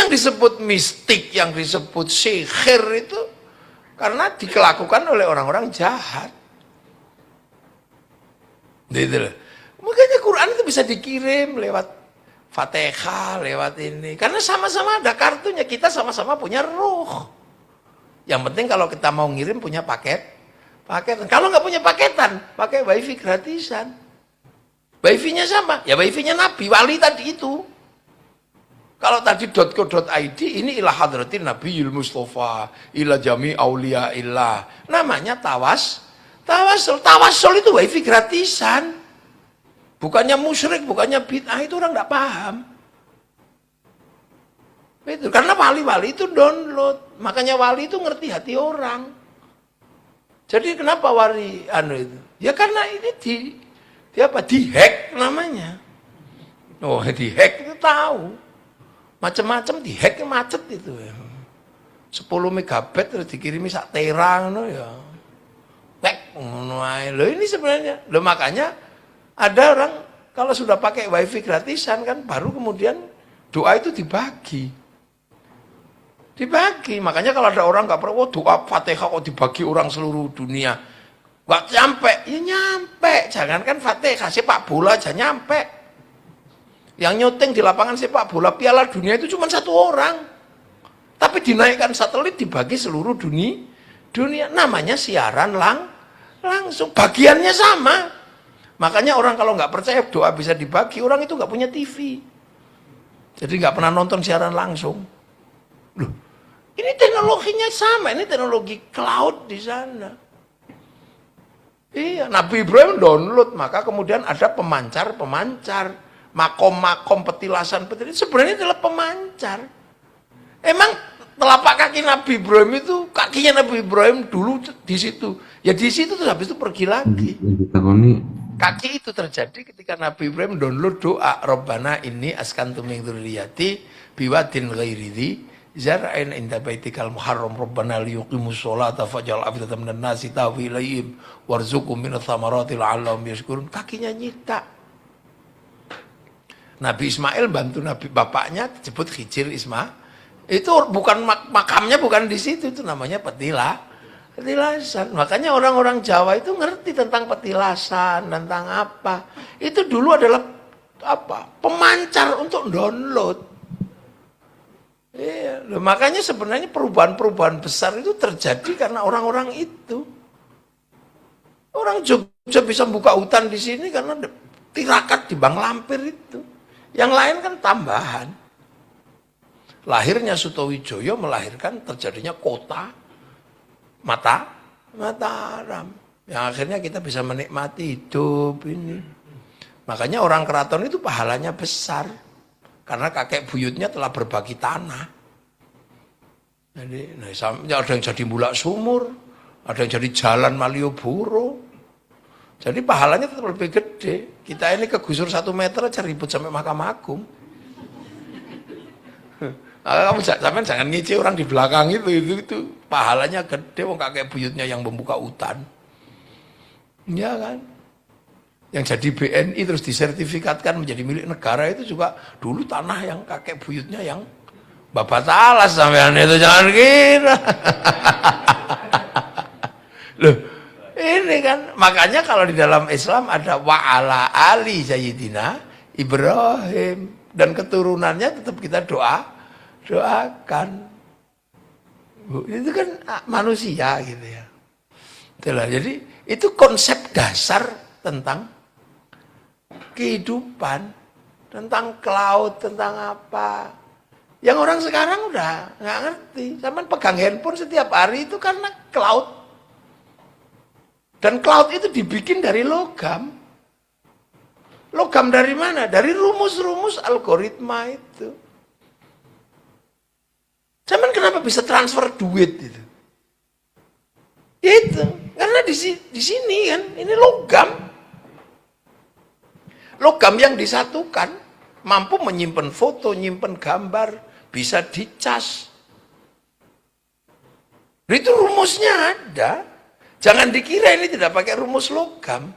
yang disebut mistik, yang disebut sihir itu karena dilakukan oleh orang-orang jahat. Gitu loh. Makanya Quran itu bisa dikirim lewat Fatihah, lewat ini. Karena sama-sama ada kartunya, kita sama-sama punya ruh. Yang penting kalau kita mau ngirim punya paketan. Kalau nggak punya paketan, pakai wifi gratisan. Wifi-nya sama, ya wifi-nya Nabi, wali tadi itu. Kalau tadi .co.id, ini ila hadratin Nabiyul Mustafa, ila jami aulia illah. Namanya Tawassul itu wifi gratisan. Bukannya musyrik, bukannya bid'ah, itu orang nggak paham. Itu karena wali-wali itu download. Makanya wali itu ngerti hati orang. Jadi kenapa wali itu? Ya karena ini dihack namanya. Oh, dihack itu tahu. Macam-macam dihack macet itu ya. 10 megabit terus dikirimi sak tera ngono ya. Loh ini sebenarnya, loh makanya ada orang kalau sudah pakai wifi gratisan kan baru kemudian doa itu dibagi. Makanya kalau ada orang nggak pernah, doa Fatihah kok dibagi orang seluruh dunia. Nggak nyampe, ya nyampe. Jangankan Fatihah, sepak bola aja nyampe. Yang nyuting di lapangan sepak bola Piala Dunia itu cuma 1 orang. Tapi dinaikkan satelit dibagi seluruh dunia. Namanya siaran langsung. Bagiannya sama. Makanya orang kalau nggak percaya doa bisa dibagi, orang itu nggak punya TV. Jadi nggak pernah nonton siaran langsung. Loh, ini teknologinya sama, ini teknologi cloud di sana. Iya, Nabi Ibrahim download, maka kemudian ada pemancar, makom petilasan. Sebenarnya adalah pemancar. Emang telapak kaki Nabi Ibrahim itu, kakinya Nabi Ibrahim dulu di situ. Ya di situ terus habis itu pergi lagi. Kaki itu terjadi ketika Nabi Ibrahim download doa Rabbana inni askantu min dzurriyyati biwadin ghairi dzi zar'in inda baitikal muharram Rabbana liyuqimus sholata faj'al afidatan minan nasi tahwi ilaihim warzuqhum minats thamarati la'allahum yashkurun. Kakinya nyita. Nabi Ismail bantu Nabi bapaknya disebut Khidir Ismail. Itu bukan makamnya bukan di situ, itu namanya petilasan. Makanya orang-orang Jawa itu ngerti tentang petilasan, tentang apa. Itu dulu adalah pemancar untuk download. Iya, makanya sebenarnya perubahan-perubahan besar itu terjadi karena orang-orang itu. Orang Jogja bisa buka hutan di sini karena tirakat di Bang Lampir itu. Yang lain kan tambahan. Lahirnya Sutowijoyo melahirkan terjadinya kota Mataram. Yang akhirnya kita bisa menikmati hidup ini. Makanya orang keraton itu pahalanya besar. Karena kakek buyutnya telah berbagi tanah. Jadi ada yang jadi mulak sumur, ada yang jadi jalan Malioboro. Jadi pahalanya tetap lebih gede. Kita ini kegusur 1 meter aja ribut sampai Mahkamah Agung. Kamu jangan ngece orang di belakang itu pahalanya gede, wong kakek buyutnya yang membuka hutan. Ya kan? Yang jadi BNI terus disertifikatkan menjadi milik negara itu juga dulu tanah yang kakek buyutnya yang babat alas sampean itu, jangan kira. Loh, ini kan makanya kalau di dalam Islam ada wa'ala ali Sayyidina Ibrahim dan keturunannya tetap kita doakan. Itu kan manusia gitu ya. Itulah, jadi itu konsep dasar tentang kehidupan, tentang cloud, tentang apa. Yang orang sekarang udah nggak ngerti. Sama pegang handphone setiap hari itu karena cloud. Dan cloud itu dibikin dari logam. Logam dari mana? Dari rumus-rumus algoritma itu. Cuman kenapa bisa transfer duit itu? Itu karena di sini kan ini logam. Logam yang disatukan mampu menyimpan foto, nyimpan gambar, bisa dicas. Itu rumusnya ada. Jangan dikira ini tidak pakai rumus logam.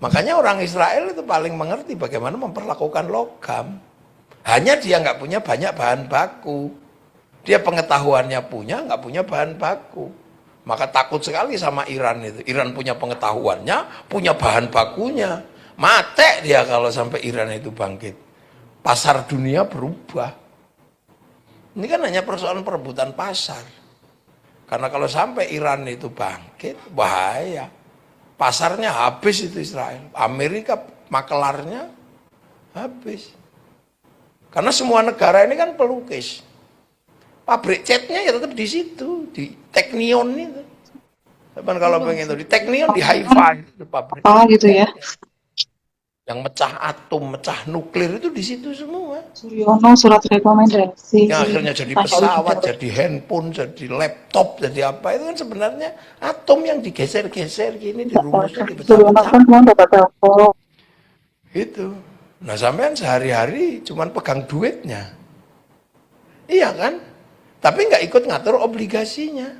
Makanya orang Israel itu paling mengerti bagaimana memperlakukan logam. Hanya dia nggak punya banyak bahan baku. Dia pengetahuannya punya, nggak punya bahan baku. Maka takut sekali sama Iran itu. Iran punya pengetahuannya, punya bahan bakunya. Mate dia kalau sampai Iran itu bangkit. Pasar dunia berubah. Ini kan hanya persoalan perebutan pasar. Karena kalau sampai Iran itu bangkit, bahaya. Pasarnya habis itu Israel. Amerika makelarnya habis. Karena semua negara ini kan pelukis. Pabrik catnya ya tetap di situ, di Teknion itu. Kalau pengen tahu, di Teknion, di Haifa itu pabrik. Gitu ya. Yang mecah atom, mecah nuklir itu di situ semua. Suryono surat rekomendasi. Yang akhirnya jadi pesawat, jadi handphone, jadi laptop, jadi apa itu kan sebenarnya atom yang digeser-geser gini, dirumusnya, Suryono kan cuma dapat telepon. Itu. Nah sampean sehari-hari cuman pegang duitnya. Iya kan? Tapi nggak ikut ngatur obligasinya.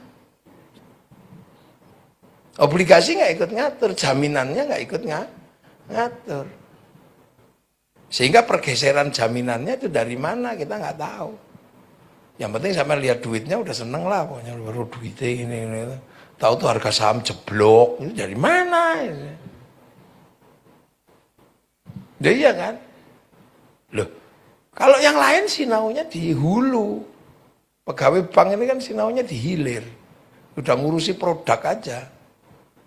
Obligasi nggak ikut ngatur, jaminannya nggak ikut ngatur. Sehingga pergeseran jaminannya itu dari mana kita nggak tahu. Yang penting sampai lihat duitnya udah seneng lah, pokoknya baru duitnya ini. Tahu tuh harga saham jeblok, itu dari mana? Ya iya kan? Loh, kalau yang lain sinaunya di hulu. Pegawai bank ini kan sinaunya di hilir. Udah ngurusi produk aja.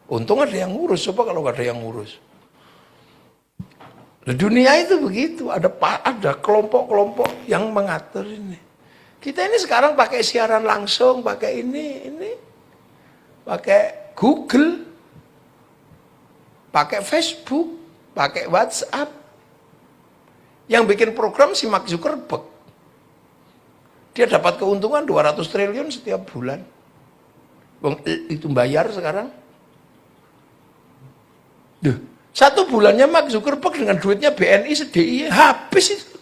Untung ada yang ngurus, coba kalau nggak ada yang ngurus. Di dunia itu begitu, ada kelompok-kelompok yang mengatur ini. Kita ini sekarang pakai siaran langsung, pakai ini, pakai Google, pakai Facebook, pakai WhatsApp. Yang bikin program si Mark Zuckerberg. Dia dapat keuntungan 200 triliun setiap bulan. Itu bayar sekarang. Duh, satu bulannya Mark Zuckerberg dengan duitnya BNI SDI habis itu.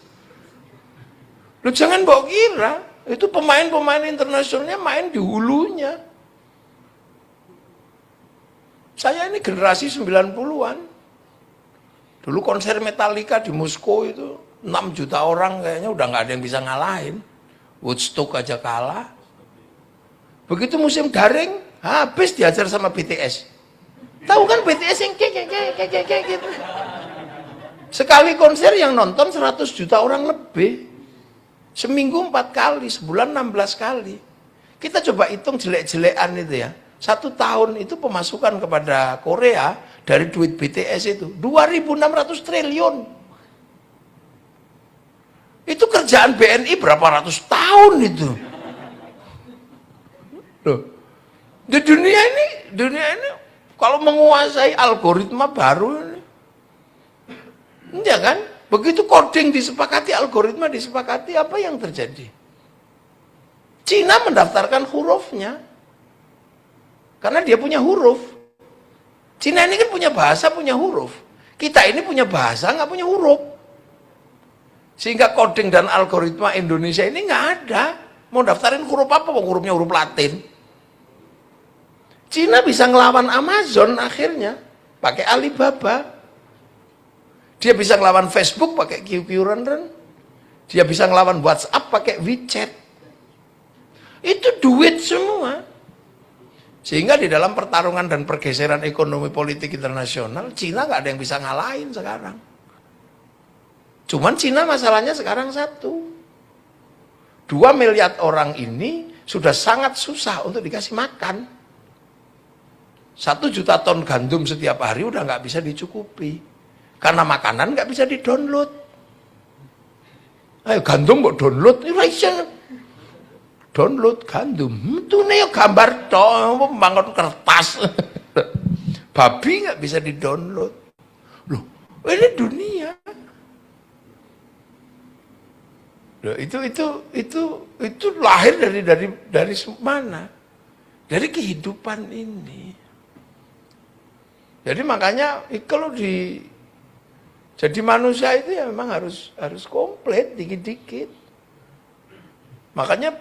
Lu jangan bawa kira, itu pemain-pemain internasionalnya main di hulunya. Saya ini generasi 90-an. Dulu konser Metallica di Moskow itu 6 juta orang kayaknya udah nggak ada yang bisa ngalahin. Woodstock aja kalah. Begitu musim daring, habis diajar sama BTS. Tahu kan BTS yang kayak gitu. Sekali konser yang nonton 100 juta orang lebih. Seminggu 4 kali, sebulan 16 kali. Kita coba hitung jelek-jelekan itu ya. 1 tahun itu pemasukan kepada Korea dari duit BTS itu 2.600 triliun. Itu kerjaan BNI berapa ratus tahun itu. Loh, di dunia ini kalau menguasai algoritma baru ini, enggak kan? Begitu coding disepakati, algoritma disepakati, apa yang terjadi? Cina mendaftarkan hurufnya, karena dia punya huruf. Cina ini kan punya bahasa, punya huruf. Kita ini punya bahasa, nggak punya huruf. Sehingga coding dan algoritma Indonesia ini nggak ada. Mau daftarin huruf apa? Hurufnya huruf Latin. Cina bisa ngelawan Amazon akhirnya pakai Alibaba. Dia bisa ngelawan Facebook pakai QQ-Ren. Dia bisa ngelawan WhatsApp pakai WeChat. Itu duit semua. Sehingga di dalam pertarungan dan pergeseran ekonomi politik internasional, Cina nggak ada yang bisa ngalahin sekarang. Cuman Cina masalahnya sekarang satu. 2 miliar orang ini sudah sangat susah untuk dikasih makan. 1 juta ton gandum setiap hari udah nggak bisa dicukupi. Karena makanan nggak bisa di-download. Ayo gandum kok download, ini download gandum. Itu nih gambar toh, membangun kertas. Babi nggak bisa di-download. Loh, ini dunia. Loh, itu lahir dari mana? Dari kehidupan ini. Jadi makanya kalau jadi manusia itu ya memang harus komplit dikit-dikit. Makanya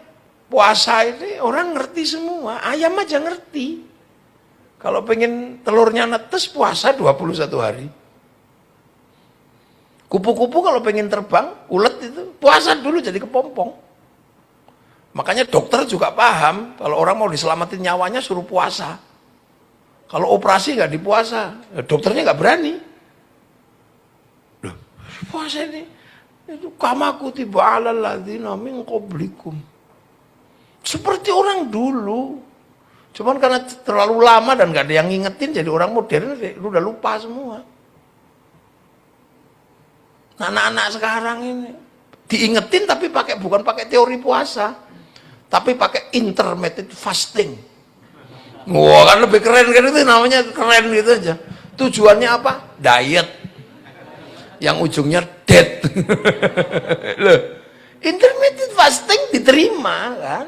puasa ini orang ngerti semua, ayam aja ngerti. Kalau pengen telurnya netes puasa 21 hari. Kupu-kupu kalau pengen terbang, ulet itu puasa dulu jadi kepompong. Makanya dokter juga paham, kalau orang mau diselamatin nyawanya suruh puasa. Kalau operasi nggak dipuasa, dokternya nggak berani. Loh, puasa ini, itu kamaku tiba ala ladzina min qablikum. Seperti orang dulu. Cuman karena terlalu lama dan nggak ada yang ngingetin, jadi orang modern udah lupa semua. Nah, anak-anak sekarang ini diingetin tapi bukan pakai teori puasa, tapi pakai intermittent fasting. Wah, kan lebih keren kan, itu namanya keren gitu aja. Tujuannya apa? Diet. Yang ujungnya dead. Loh, intermittent fasting diterima kan?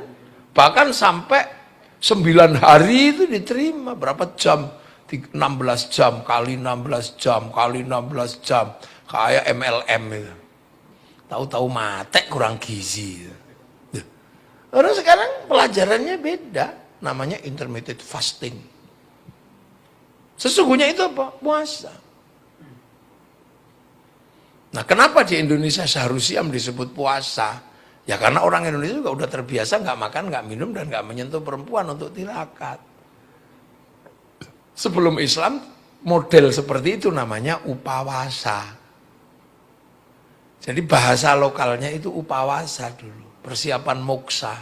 Bahkan sampai 9 hari itu diterima. Berapa jam? 16 jam kali 16 jam kali 16 jam. Kayak MLM itu. Tahu-tahu mate kurang gizi. Orang sekarang pelajarannya beda. Namanya intermittent fasting. Sesungguhnya itu apa? Puasa. Nah, kenapa di Indonesia sahur siam disebut puasa? Ya karena orang Indonesia juga udah terbiasa nggak makan, nggak minum, dan nggak menyentuh perempuan untuk tirakat. Sebelum Islam, model seperti itu namanya upawasa. Jadi bahasa lokalnya itu upawasa dulu, persiapan moksa.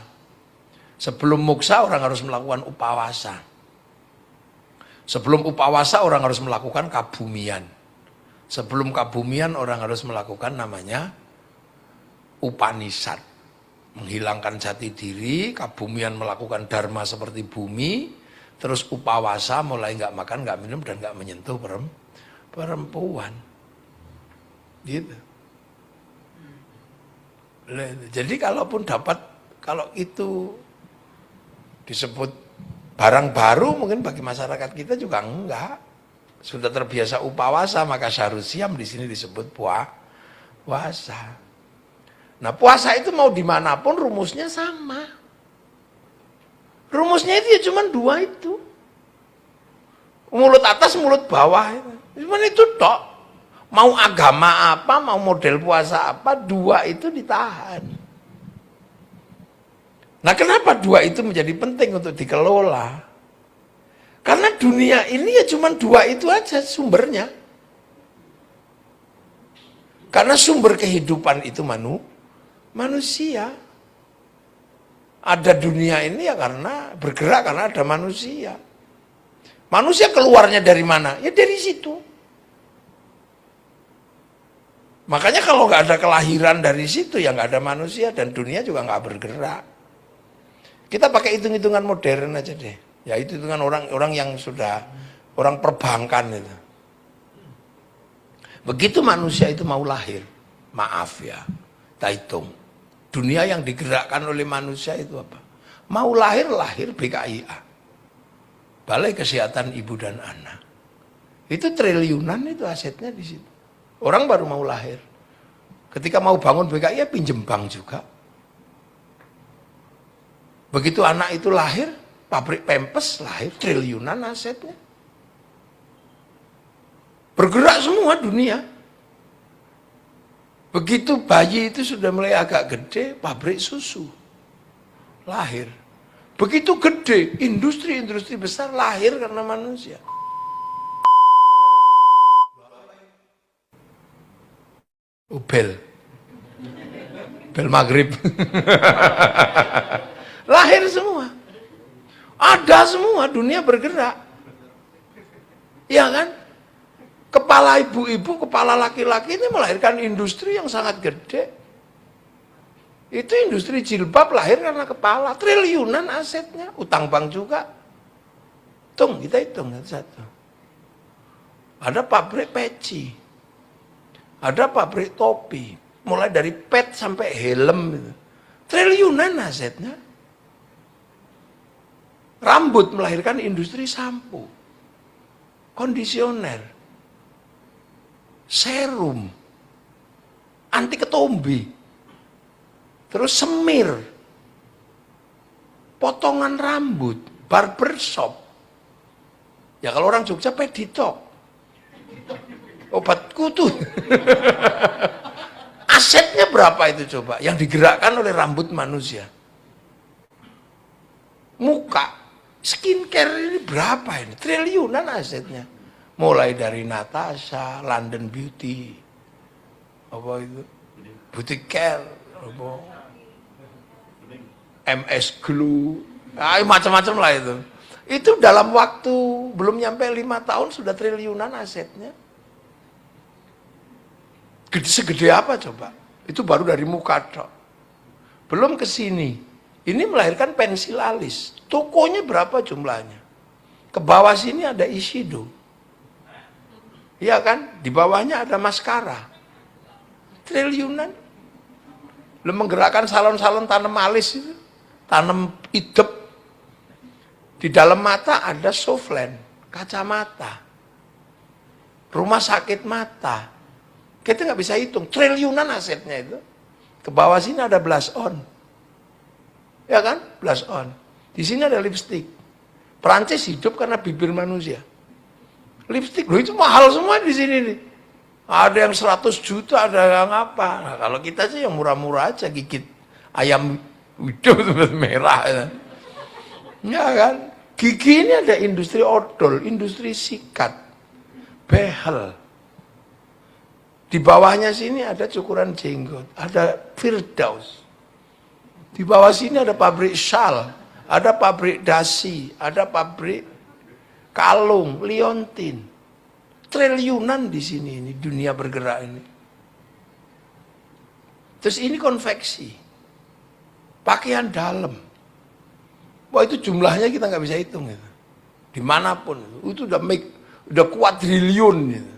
Sebelum moksa orang harus melakukan upawasa. Sebelum upawasa orang harus melakukan kabumian. Sebelum kabumian orang harus melakukan namanya Upanishad. Menghilangkan jati diri, kabumian melakukan dharma seperti bumi, terus upawasa mulai nggak makan, nggak minum, dan nggak menyentuh perempuan. Gitu. Jadi kalaupun kalau itu disebut barang baru, mungkin bagi masyarakat kita juga enggak. Sudah terbiasa upawasa, maka sahur siam di sini disebut puasa. Nah, puasa itu mau dimanapun rumusnya sama. Rumusnya itu ya cuma 2 itu. Mulut atas, mulut bawah. Cuma itu tok. Mau agama apa, mau model puasa apa, 2 itu ditahan. Nah, kenapa 2 itu menjadi penting untuk dikelola? Karena dunia ini ya cuma 2 itu aja sumbernya. Karena sumber kehidupan itu manusia. Ada dunia ini ya karena bergerak, karena ada manusia. Manusia keluarnya dari mana? Ya dari situ. Makanya kalau nggak ada kelahiran dari situ, ya nggak ada manusia, dan dunia juga nggak bergerak. Kita pakai hitung-hitungan modern aja deh. Ya itu hitungan orang yang sudah, orang perbankan itu. Begitu manusia itu mau lahir, maaf ya, kita hitung. Dunia yang digerakkan oleh manusia itu apa? Mau lahir BKIA. Balai Kesehatan Ibu dan Anak. Itu triliunan itu asetnya di situ. Orang baru mau lahir. Ketika mau bangun BKI ya pinjem bank juga. Begitu anak itu lahir, pabrik Pampers lahir, triliunan asetnya. Bergerak semua dunia. Begitu bayi itu sudah mulai agak gede, pabrik susu lahir. Begitu gede, industri-industri besar lahir karena manusia. Bel maghrib. Lahir semua. Ada semua, dunia bergerak. Ya kan? Kepala ibu-ibu, kepala laki-laki ini melahirkan industri yang sangat gede. Itu industri jilbab lahir karena kepala. Triliunan asetnya, utang bank juga. Kita hitung satu. Ada pabrik peci. Ada pabrik topi, mulai dari pet sampai helm, gitu. Triliunan asetnya. Rambut melahirkan industri sampo, kondisioner, serum, anti ketombe, terus semir, potongan rambut, barbershop. Ya kalau orang Jogja pedicab. Obat kutu. Asetnya berapa itu coba? Yang digerakkan oleh rambut manusia. Muka, skincare ini berapa ini? Triliunan asetnya. Mulai dari Natasha, London Beauty, apa itu? Boutique Care, apa? MS Glue, macam-macam lah itu. Itu dalam waktu belum nyampe 5 tahun sudah triliunan asetnya. Segede apa coba? Itu baru dari muka tok. Belum ke sini. Ini melahirkan pensil alis. Tokonya berapa jumlahnya? Ke bawah sini ada Ishido. Iya kan? Di bawahnya ada maskara. Triliunan. Lu menggerakkan salon-salon tanam alis itu. Tanam idep. Di dalam mata ada Softland, kacamata. Rumah sakit mata. Kita nggak bisa hitung, triliunan asetnya itu. Ke bawah sini ada blush on. Ya kan? Blush on. Di sini ada lipstick. Perancis hidup karena bibir manusia. Lipstick, loh itu mahal semua di sini nih. Ada yang 100 juta, ada yang apa. Nah, kalau kita sih yang murah-murah aja, gigit ayam hidup merah. Ya kan? Gigi ini ada industri odol, industri sikat, behel. Di bawahnya sini ada cukuran jenggot, ada Firdaus. Di bawah sini ada pabrik Shell, ada pabrik dasi, ada pabrik kalung, liontin. Triliunan di sini, ini dunia bergerak ini. Terus ini konveksi, pakaian dalam. Wah itu jumlahnya kita nggak bisa hitung. Gitu. Dimanapun, itu udah kuadriliun. Gitu.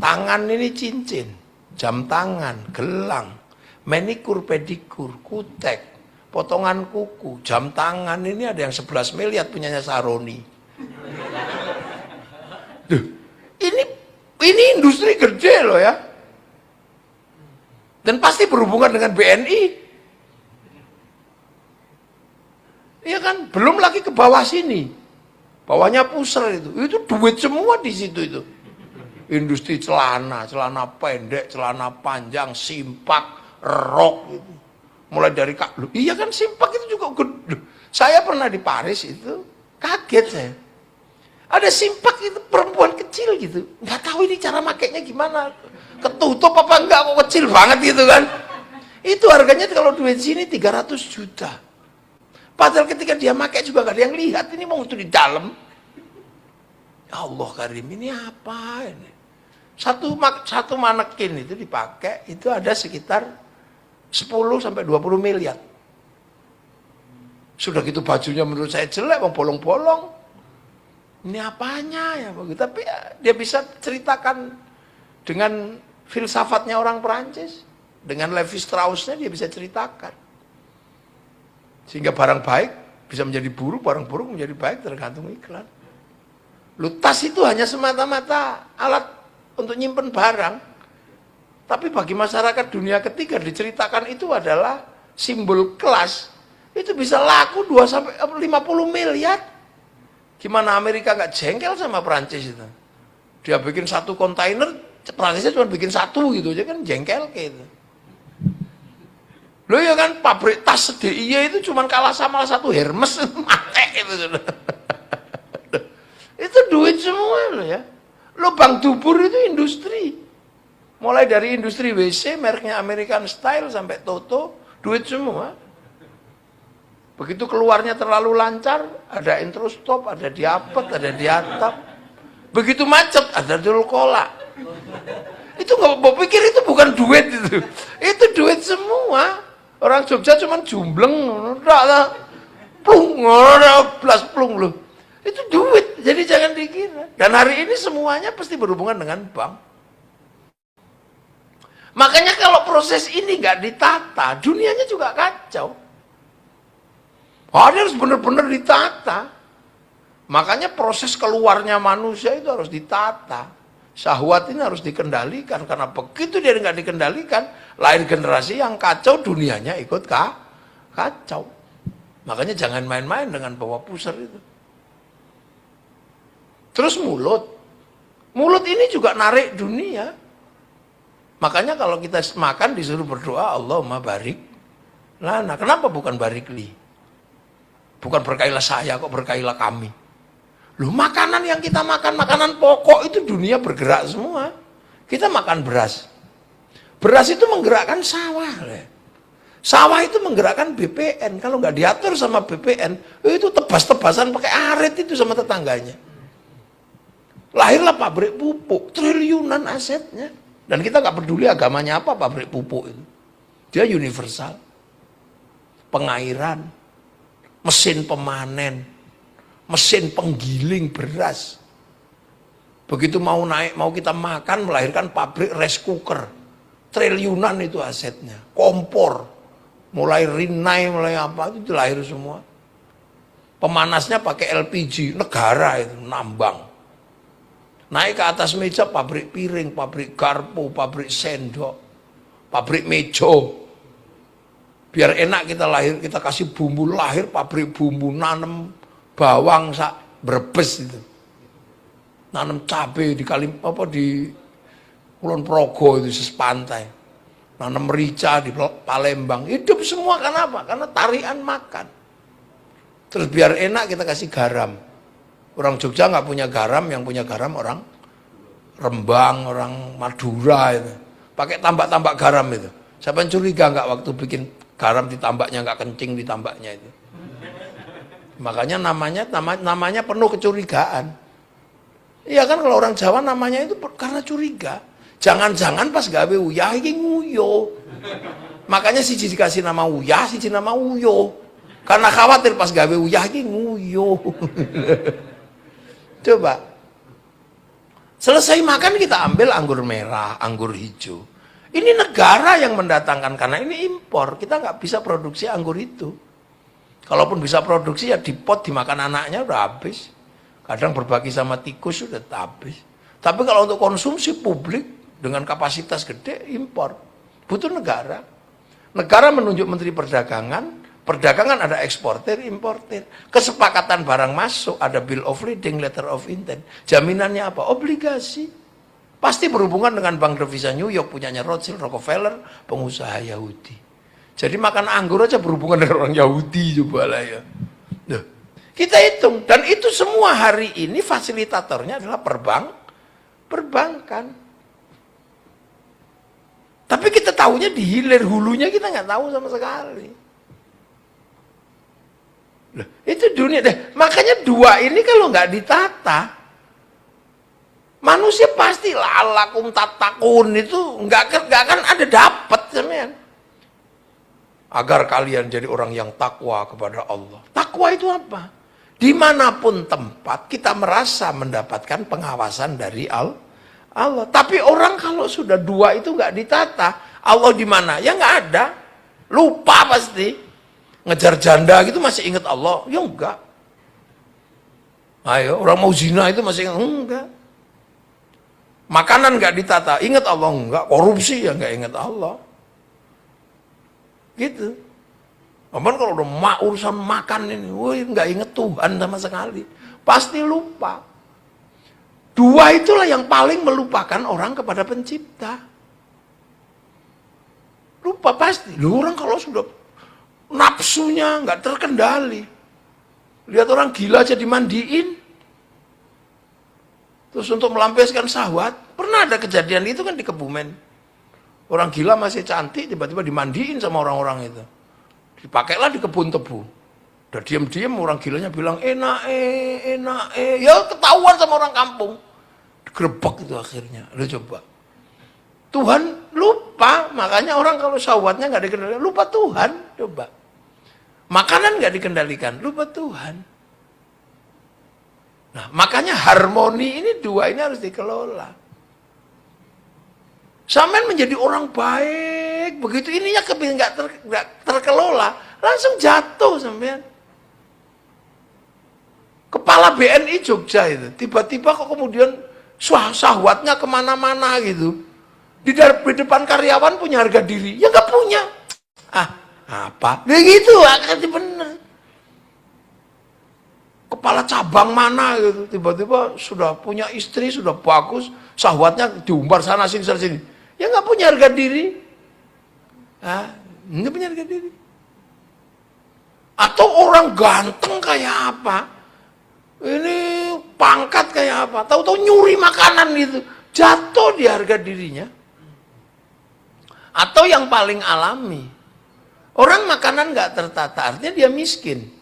Tangan ini cincin, jam tangan, gelang, manikur, pedikur, kutek, potongan kuku, jam tangan ini ada yang 11 miliar punyanya Saroni. Duh, ini industri gede loh ya. Dan pasti berhubungan dengan BNI. Iya kan? Belum lagi ke bawah sini. Bawahnya pusar itu. Itu duit semua di situ itu. Industri celana, celana pendek, celana panjang, simpak, rok itu. Mulai dari iya kan simpak itu juga gede. Saya pernah di Paris itu, kaget saya. Ada simpak itu perempuan kecil gitu. Nggak tahu ini cara makainya gimana. Ketutup apa enggak, kok kecil banget gitu kan. Itu harganya kalau duit sini 300 juta. Padahal ketika dia pakai juga nggak ada yang lihat. Ini mau itu di dalam. Ya Allah Karim, ini apa ini? Satu manekin itu dipakai, itu ada sekitar 10 sampai 20 miliar. Sudah gitu bajunya menurut saya jelek, bolong-bolong. Ini apanya ya? Tapi ya, dia bisa ceritakan dengan filsafatnya orang Perancis. Dengan Levi Strauss-nya dia bisa ceritakan. Sehingga barang baik bisa menjadi buruk, barang buruk menjadi baik tergantung iklan. Tas itu hanya semata-mata alat untuk nyimpen barang. Tapi bagi masyarakat dunia ketiga diceritakan itu adalah simbol kelas. Itu bisa laku 2 sampai 50 miliar. Gimana Amerika nggak jengkel sama Prancis itu? Dia bikin satu kontainer, Prancisnya cuma bikin satu gitu aja kan jengkel kayak itu. Loh ya kan pabrik tas DIY itu cuma kalah sama satu Hermes mate itu sudah. Itu duit semua loh ya. Lubang dubur itu industri. Mulai dari industri WC, mereknya American Style sampai Toto, duit semua. Begitu keluarnya terlalu lancar, ada introstop, ada diapet, ada diatap. Begitu macet, ada dul kolak. Itu nggak mau pikir itu bukan duit itu. Itu duit semua. Orang Jogja cuma jumbleng, plung, belas plung loh. Itu duit, jadi jangan dikira. Dan hari ini semuanya pasti berhubungan dengan bank. Makanya kalau proses ini nggak ditata, dunianya juga kacau. Harus benar-benar ditata. Makanya proses keluarnya manusia itu harus ditata. Syahwat ini harus dikendalikan, karena begitu dia nggak dikendalikan, lahir generasi yang kacau, dunianya ikut kacau. Makanya jangan main-main dengan bawa pusar itu. Terus mulut. Mulut ini juga narik dunia. Makanya kalau kita makan disuruh berdoa, Allahumma barik lana. Kenapa bukan barik li? Bukan berkailah saya, kok berkailah kami. Loh, makanan yang kita makan, makanan pokok itu dunia bergerak semua. Kita makan beras. Beras itu menggerakkan sawah. Sawah itu menggerakkan BPN. Kalau nggak diatur sama BPN, itu tebas-tebasan pakai arit itu sama tetangganya. Lahirlah pabrik pupuk, triliunan asetnya. Dan kita nggak peduli agamanya apa pabrik pupuk itu. Dia universal. Pengairan, mesin pemanen, mesin penggiling beras. Begitu mau naik, mau kita makan, melahirkan pabrik rice cooker. Triliunan itu asetnya. Kompor, mulai Rinnai, mulai apa, itu lahir semua. Pemanasnya pakai LPG, negara itu, nambang. Naik ke atas meja pabrik piring, pabrik garpu, pabrik sendok, pabrik mejo. Biar enak kita lahir, kita kasih bumbu lahir, pabrik bumbu, nanam bawang sak Brebes itu. Nanam cabai di di Kulon Progo itu sepantai. Nanam merica di Palembang. Hidup semua karena apa? Karena tarian makan. Terus biar enak kita kasih garam. Orang Jogja nggak punya garam, yang punya garam orang Rembang, orang Madura itu. Pakai tambak-tambak garam itu. Siapa yang curiga nggak waktu bikin garam ditambaknya nggak kencing ditambaknya itu. Makanya namanya penuh kecurigaan. Iya kan kalau orang Jawa namanya itu karena curiga. Jangan-jangan pas gawe uyah iki nguyo. Makanya siji dikasih nama uyah, siji nama uyo. Karena khawatir pas gawe uyah iki nguyo. Coba. Selesai makan kita ambil anggur merah, anggur hijau. Ini negara yang mendatangkan karena ini impor. Kita nggak bisa produksi anggur itu. Kalaupun bisa produksi ya dipot dimakan anaknya udah habis. Kadang berbagi sama tikus sudah habis. Tapi kalau untuk konsumsi publik dengan kapasitas gede impor. Butuh negara. Negara menunjuk Menteri Perdagangan. Perdagangan ada eksportir, importir. Kesepakatan barang masuk, ada bill of lading, letter of intent. Jaminannya apa? Obligasi. Pasti berhubungan dengan Bank Devisa New York, punyanya Rothschild, Rockefeller, pengusaha Yahudi. Jadi makan anggur aja berhubungan dengan orang Yahudi coba lah ya. Duh. Kita hitung. Dan itu semua hari ini fasilitatornya adalah perbankan. Tapi kita tahunya di hilir, hulunya kita nggak tahu sama sekali. Loh, itu dunia deh. Makanya dua ini kalau nggak ditata, manusia pasti lalakum tatakun itu nggak akan ada dapat sebenarnya. Agar kalian jadi orang yang takwa kepada Allah. Takwa itu apa? Dimanapun tempat kita merasa mendapatkan pengawasan dari Allah. Tapi orang kalau sudah dua itu nggak ditata, Allah di mana? Ya nggak ada. Lupa pasti. Ngejar janda gitu masih ingat Allah? Ya enggak. Ayo, orang mau zina itu masih ingat? Enggak. Makanan enggak ditata, ingat Allah? Enggak. Korupsi ya enggak ingat Allah. Gitu. Apalagi kalau udah urusan makan ini, enggak ingat Tuhan sama sekali. Pasti lupa. Dua itulah yang paling melupakan orang kepada pencipta. Lupa pasti. Loh, orang kalau sudah nafsunya nggak terkendali. Lihat orang gila aja dimandiin. Terus untuk melampiaskan syahwat, pernah ada kejadian itu kan di Kebumen. Orang gila masih cantik, tiba-tiba dimandiin sama orang-orang itu. Dipakailah di kebun tebu. Udah diam-diam orang gilanya bilang, enak ya ketahuan sama orang kampung. Digerebek itu akhirnya. Lu coba. Tuhan lupa, makanya orang kalau syahwatnya nggak dikendalikan, lupa Tuhan. Coba. Makanan nggak dikendalikan, lupa Tuhan. Nah, makanya harmoni ini dua ini harus dikelola. Sampean menjadi orang baik, begitu ininya nggak terkelola, langsung jatuh sampean. Kepala BNI Jogja itu, tiba-tiba kok kemudian syahwatnya kemana-mana gitu. Di depan karyawan punya harga diri, ya nggak punya. Apa? Begitu, akhirnya bener. Kepala cabang mana gitu, tiba-tiba sudah punya istri, sudah bagus, syahwatnya diumbar sana sini sana sini. Ya nggak punya harga diri. Nggak punya harga diri. Atau orang ganteng kayak apa? Ini pangkat kayak apa? Tahu-tahu nyuri makanan gitu. Jatuh di harga dirinya. Atau yang paling alami. Orang makanan nggak tertata, artinya dia miskin.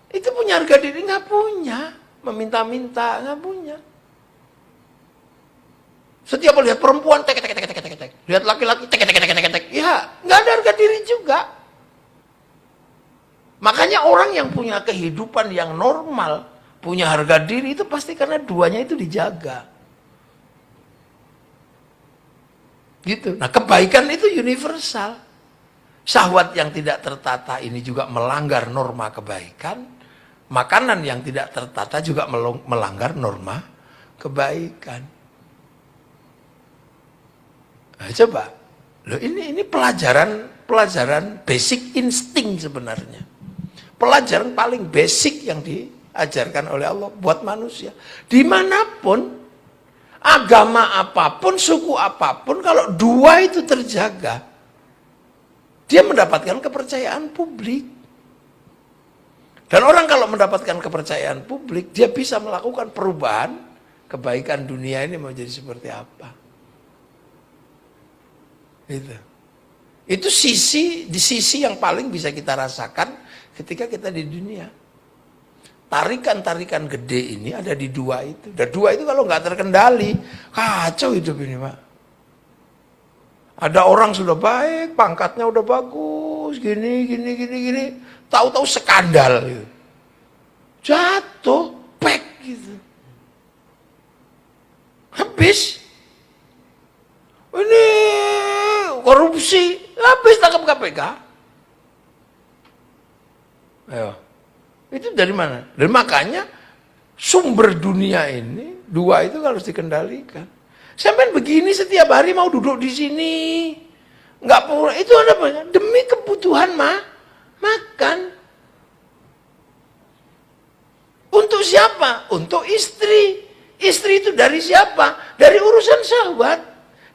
Itu punya harga diri? Nggak punya. Meminta-minta, nggak punya. Setiap lihat perempuan, tek. Lihat laki-laki, tek. Ya, nggak ada harga diri juga. Makanya orang yang punya kehidupan yang normal, punya harga diri itu pasti karena duanya itu dijaga. Gitu. Nah, kebaikan itu universal. Syahwat yang tidak tertata ini juga melanggar norma kebaikan. Makanan yang tidak tertata juga melanggar norma kebaikan. Nah, coba. Loh, ini pelajaran basic insting sebenarnya. Pelajaran paling basic yang diajarkan oleh Allah buat manusia. Dimanapun, agama apapun, suku apapun, kalau dua itu terjaga, dia mendapatkan kepercayaan publik. Dan orang kalau mendapatkan kepercayaan publik, dia bisa melakukan perubahan kebaikan dunia ini menjadi seperti apa. Itu sisi yang paling bisa kita rasakan ketika kita di dunia. Tarikan-tarikan gede ini ada di dua itu. Dan dua itu kalau nggak terkendali, kacau hidup ini, Pak. Ada orang sudah baik, pangkatnya udah bagus, gini. Tahu-tahu skandal gitu. Jatuh, pek gitu. Habis. Ini korupsi, habis tangkap KPK. Ayo. Itu dari mana? Dan makanya sumber dunia ini, dua itu harus dikendalikan. Sampai begini setiap hari mau duduk di sini, nggak perlu. Itu ada apa? Demi kebutuhan makan. Untuk siapa? Untuk istri. Istri itu dari siapa? Dari urusan syahwat.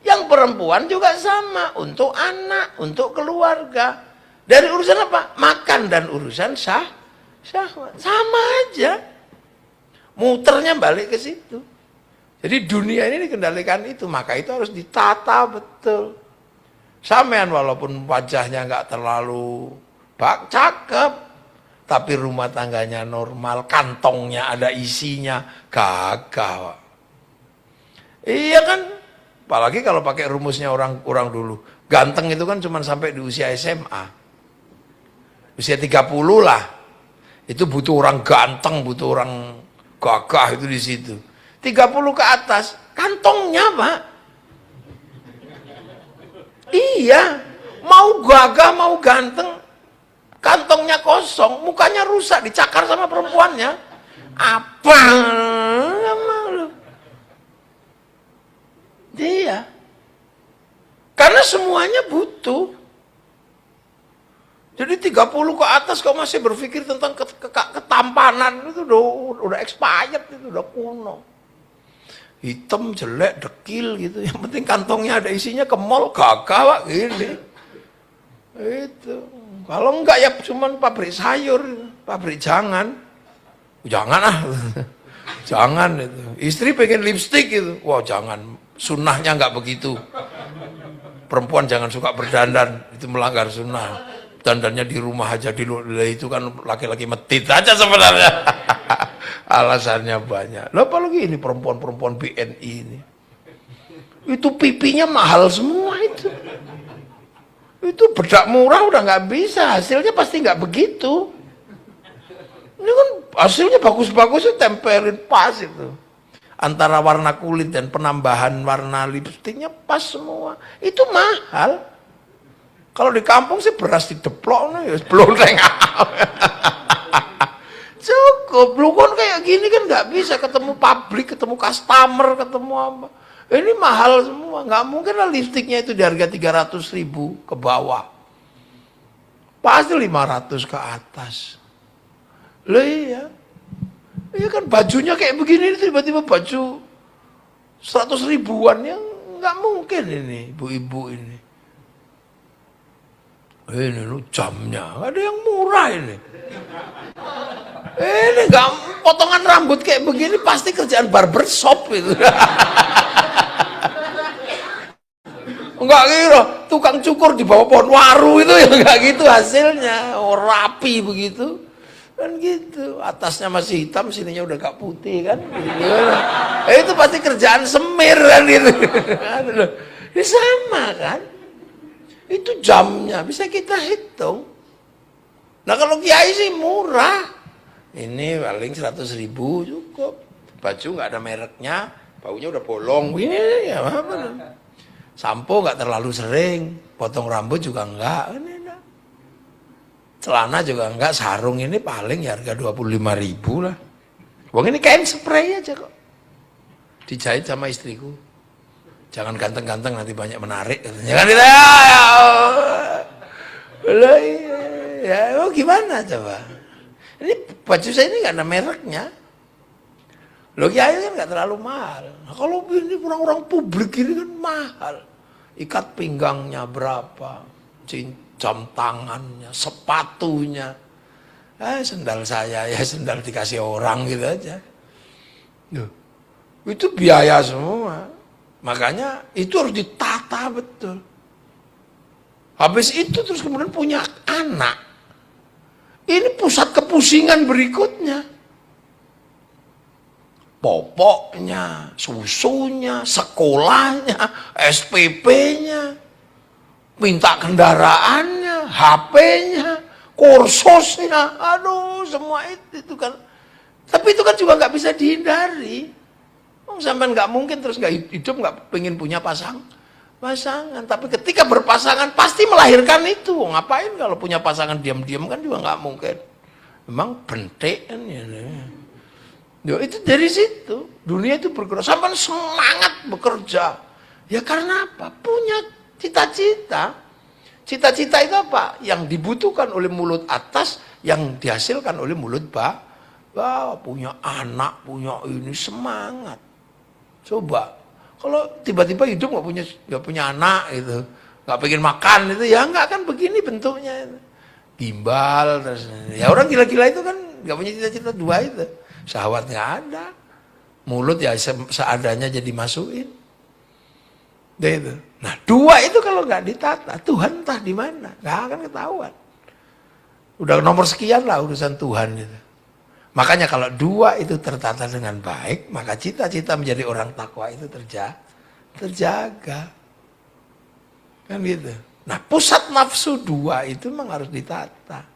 Yang perempuan juga sama. Untuk anak, untuk keluarga. Dari urusan apa? Makan dan urusan syahwat. Sama aja. Muternya balik ke situ. Jadi dunia ini dikendalikan itu. Maka itu harus ditata betul. Sampean walaupun wajahnya nggak terlalu cakep, tapi rumah tangganya normal, kantongnya ada isinya, gagah. Iya kan? Apalagi kalau pakai rumusnya orang dulu. Ganteng itu kan cuma sampai di usia SMA. Usia 30 lah. Itu butuh orang ganteng, butuh orang gagah itu di situ. 30 ke atas, kantongnya, Pak. Iya, mau gagah, mau ganteng, kantongnya kosong, mukanya rusak, dicakar sama perempuannya. Apa? Malu. Dia. Karena semuanya butuh. Jadi 30 ke atas kau masih berpikir tentang ketampanan, itu udah expired, itu udah kuno. Hitam, jelek, dekil gitu. Yang penting kantongnya ada isinya, ke mall gagah, Pak, gini. Itu. Kalau enggak ya cuman pabrik sayur, pabrik jangan jangan itu. Istri pengen lipstik gitu, wah jangan, sunnahnya enggak begitu. Perempuan jangan suka berdandan, itu melanggar sunnah. Dandannya di rumah aja, di luar itu kan laki-laki metit aja sebenarnya. Alasannya banyak. Lah apalagi ini perempuan-perempuan BNI ini. Itu pipinya mahal semua itu. Itu bedak murah udah nggak bisa, hasilnya pasti nggak begitu. Ini kan hasilnya bagus-bagus itu tempelin pas itu. Antara warna kulit dan penambahan warna lipstiknya pas semua. Itu mahal. Kalau di kampung sih beras dideplok nih, belum cukup. Lu kan kayak gini kan nggak bisa ketemu pabrik, ketemu customer, ketemu apa. Ini mahal semua, nggak mungkin lah lipstiknya itu di harga 300.000 ke bawah. Pasti 500 ke atas. Loh iya. Ya kan bajunya kayak begini, tiba-tiba baju 100 ribuan, yang nggak mungkin ini ibu-ibu ini. Ini lu jamnya, ada yang murah ini. Ini nggak, potongan rambut kayak begini pasti kerjaan barbershop itu. Enggak kira tukang cukur di bawah pohon waru itu ya, enggak gitu hasilnya. Oh, rapi begitu. Kan gitu, atasnya masih hitam, sininya udah gak putih kan. Itu pasti kerjaan semir kan gitu. Ini sama kan. Itu jamnya bisa kita hitung. Nah kalau kiai sih murah. Ini paling 100 ribu cukup. Baju nggak ada mereknya, baunya udah bolong. Ini ya apa? Sampo nggak terlalu sering, potong rambut juga enggak. Celana juga enggak, sarung ini paling ya harga 25 ribu lah. Wong ini kain spray aja kok. Dijahit sama istriku. Jangan ganteng-ganteng nanti banyak menarik. Jangan kita ya, gimana coba? Ini baju saya ini nggak ada mereknya. Loh kiai kan nggak terlalu mahal. Nah, kalau ini orang-orang publik ini kan mahal. Ikat pinggangnya berapa? Jam tangannya, sepatunya. Sendal saya ya sendal dikasih orang gitu aja. Loh, itu biaya semua. Makanya itu harus ditata betul. Habis itu terus kemudian punya anak. Ini pusat kepusingan berikutnya. Popoknya, susunya, sekolahnya, SPP-nya, minta kendaraannya, HP-nya, kursosnya, aduh semua itu kan. Tapi itu kan juga nggak bisa dihindari. Sampai nggak mungkin terus nggak hidup, nggak pengen punya pasangan. Tapi ketika berpasangan pasti melahirkan itu. Ngapain kalau punya pasangan diam-diam kan juga nggak mungkin. Memang bentek kan ya. Yo, itu dari situ dunia itu bergerak. Sampai semangat bekerja. Ya karena apa? Punya cita-cita. Cita-cita itu apa? Yang dibutuhkan oleh mulut atas, yang dihasilkan oleh mulut bawah. Punya anak, punya ini, semangat. Coba, kalau tiba-tiba hidup nggak punya anak gitu, nggak pengen makan itu, ya nggak kan begini bentuknya. Gimbal, terus ya orang gila-gila itu kan nggak punya cita-cita dua itu. Syahwat nggak ada, mulut ya seadanya jadi masukin. Itu. Nah dua itu kalau nggak ditata, Tuhan entah di mana, nggak akan ketahuan. Udah nomor sekian lah urusan Tuhan itu. Makanya kalau dua itu tertata dengan baik, maka cita-cita menjadi orang takwa itu terjaga. Kan gitu. Nah pusat nafsu dua itu memang harus ditata.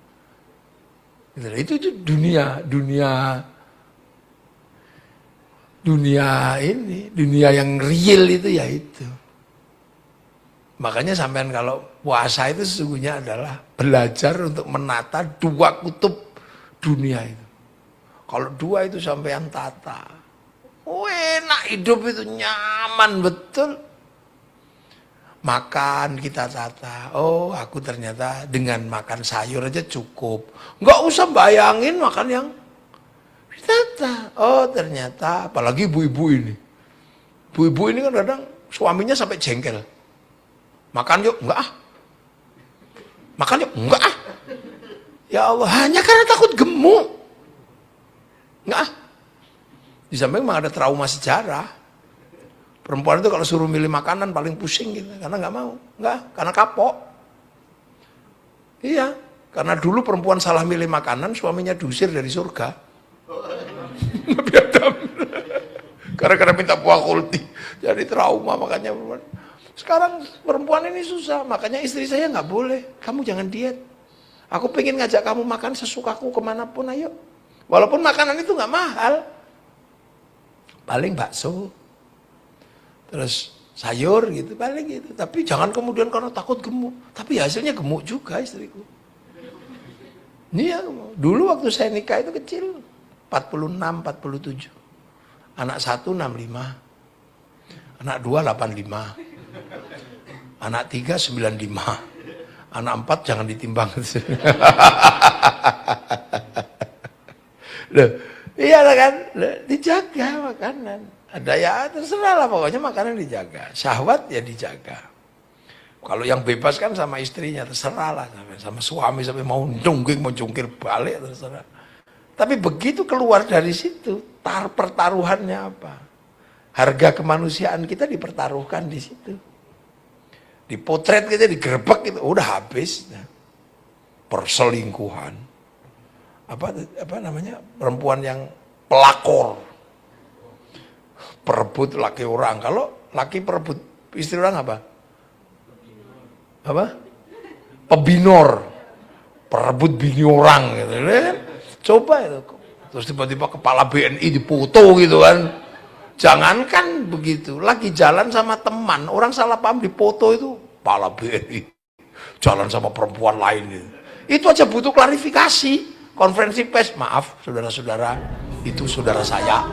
Itu dunia ini, dunia yang real itu ya itu. Makanya sampean kalau puasa itu sesungguhnya adalah belajar untuk menata dua kutub dunia itu. Kalau dua itu sampean tata, enak hidup itu, nyaman betul. Makan kita tata, oh aku ternyata dengan makan sayur aja cukup. Nggak usah bayangin makan yang ditata. Oh ternyata, apalagi ibu-ibu ini. Ibu-ibu ini kan kadang suaminya sampai jengkel. Makan yuk, enggak ah. Makan yuk, enggak ah. Ya Allah, hanya karena takut gemuk. Enggak ah. Di samping memang ada trauma sejarah. Perempuan itu kalau suruh milih makanan paling pusing gitu, karena nggak mau. Enggak, karena kapok. Iya, karena dulu perempuan salah milih makanan, suaminya diusir dari surga. Nabi Adam. Karena minta buah kulti. Jadi trauma makanya perempuan. Sekarang perempuan ini susah, makanya istri saya nggak boleh. Kamu jangan diet. Aku pengen ngajak kamu makan sesukaku kemanapun, ayo. Walaupun makanan itu nggak mahal. Paling bakso. Terus sayur gitu, paling gitu. Tapi jangan kemudian karena takut gemuk. Tapi hasilnya gemuk juga istriku. Ini ya, dulu waktu saya nikah itu kecil. 46, 47. Anak 1, 65. Anak 2, 85. Anak 3, 95. Anak 4 jangan ditimbang. Loh, Iya kan, dijaga makanan. Ada ya terserah lah pokoknya makanan dijaga. Syahwat ya dijaga. Kalau yang bebas kan sama istrinya terserah lah, sama suami sampai mau dungging mau jungkir balik terserah. Tapi begitu keluar dari situ, pertaruhannya apa? Harga kemanusiaan kita dipertaruhkan di situ. Dipotret kita, digerebek itu udah habis. Perselingkuhan. Apa namanya? Perempuan yang pelakor. Perebut laki orang. Kalau laki perebut istri orang apa? Apa? Pebinor. Perebut bini orang gitu. Coba itu. Terus tiba-tiba kepala BNI dipoto gitu kan. Jangankan begitu, lagi jalan sama teman, orang salah paham dipoto itu kepala BNI. Jalan sama perempuan lain gitu. Itu aja butuh klarifikasi. Konferensi pers, maaf saudara-saudara, itu saudara saya.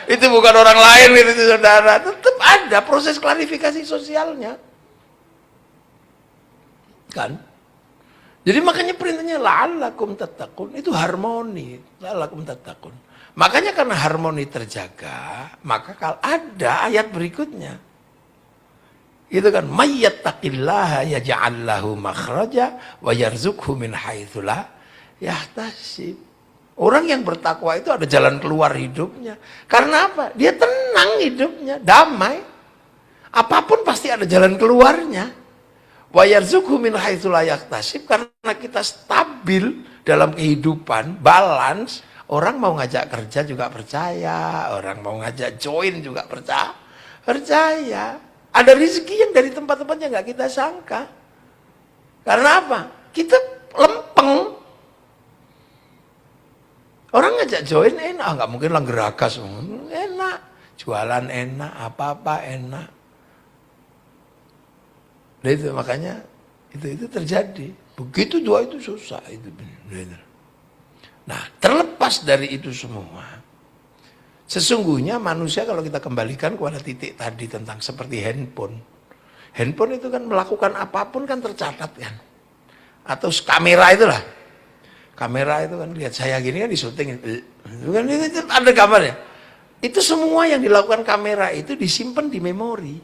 Itu bukan orang lain, itu saudara. Tetap ada proses klarifikasi sosialnya. Kan? Jadi makanya perintahnya la'allakum tattaqun, itu harmoni, la'allakum tattaqun. Makanya karena harmoni terjaga, maka kalau ada ayat berikutnya. Itu kan mayyattaqillaha yaj'al lahu makhraja wa yarzuqhu min haitsu la yahtasib. Orang yang bertakwa itu ada jalan keluar hidupnya. Karena apa? Dia tenang hidupnya, damai. Apapun pasti ada jalan keluarnya. Wa yarzuqhu min haitsu la yahtasib, karena kita stabil dalam kehidupan, balance, orang mau ngajak kerja juga percaya, orang mau ngajak join juga percaya. Ada rezeki yang dari tempat-tempat yang nggak kita sangka. Karena apa? Kita lempeng. Orang ngajak join enak, nggak mungkin lah gerakas. Enak, jualan enak, apa-apa enak. Dan itu makanya itu terjadi. Begitu doa itu susah itu benar. Nah, terlepas dari itu semua. Sesungguhnya manusia kalau kita kembalikan kepada titik tadi tentang seperti handphone. Handphone itu kan melakukan apapun kan tercatat kan. Atau kamera itulah. Kamera itu kan lihat saya gini kan disyuting. Itu kan itu ada gambarnya. Itu semua yang dilakukan kamera itu disimpan di memori.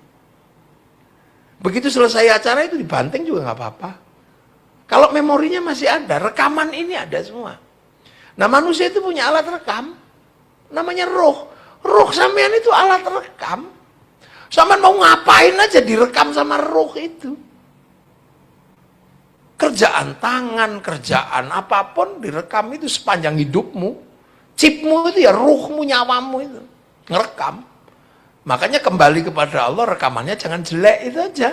Begitu selesai acara itu dibanting juga nggak apa-apa. Kalau memorinya masih ada, rekaman ini ada semua. Nah manusia itu punya alat rekam. Namanya roh. Roh sampean itu alat rekam. Sampean mau ngapain aja direkam sama roh itu. Kerjaan tangan, kerjaan apapun direkam itu sepanjang hidupmu. Chipmu itu ya ruhmu, nyawamu itu. Ngerekam. Makanya kembali kepada Allah, rekamannya jangan jelek itu aja.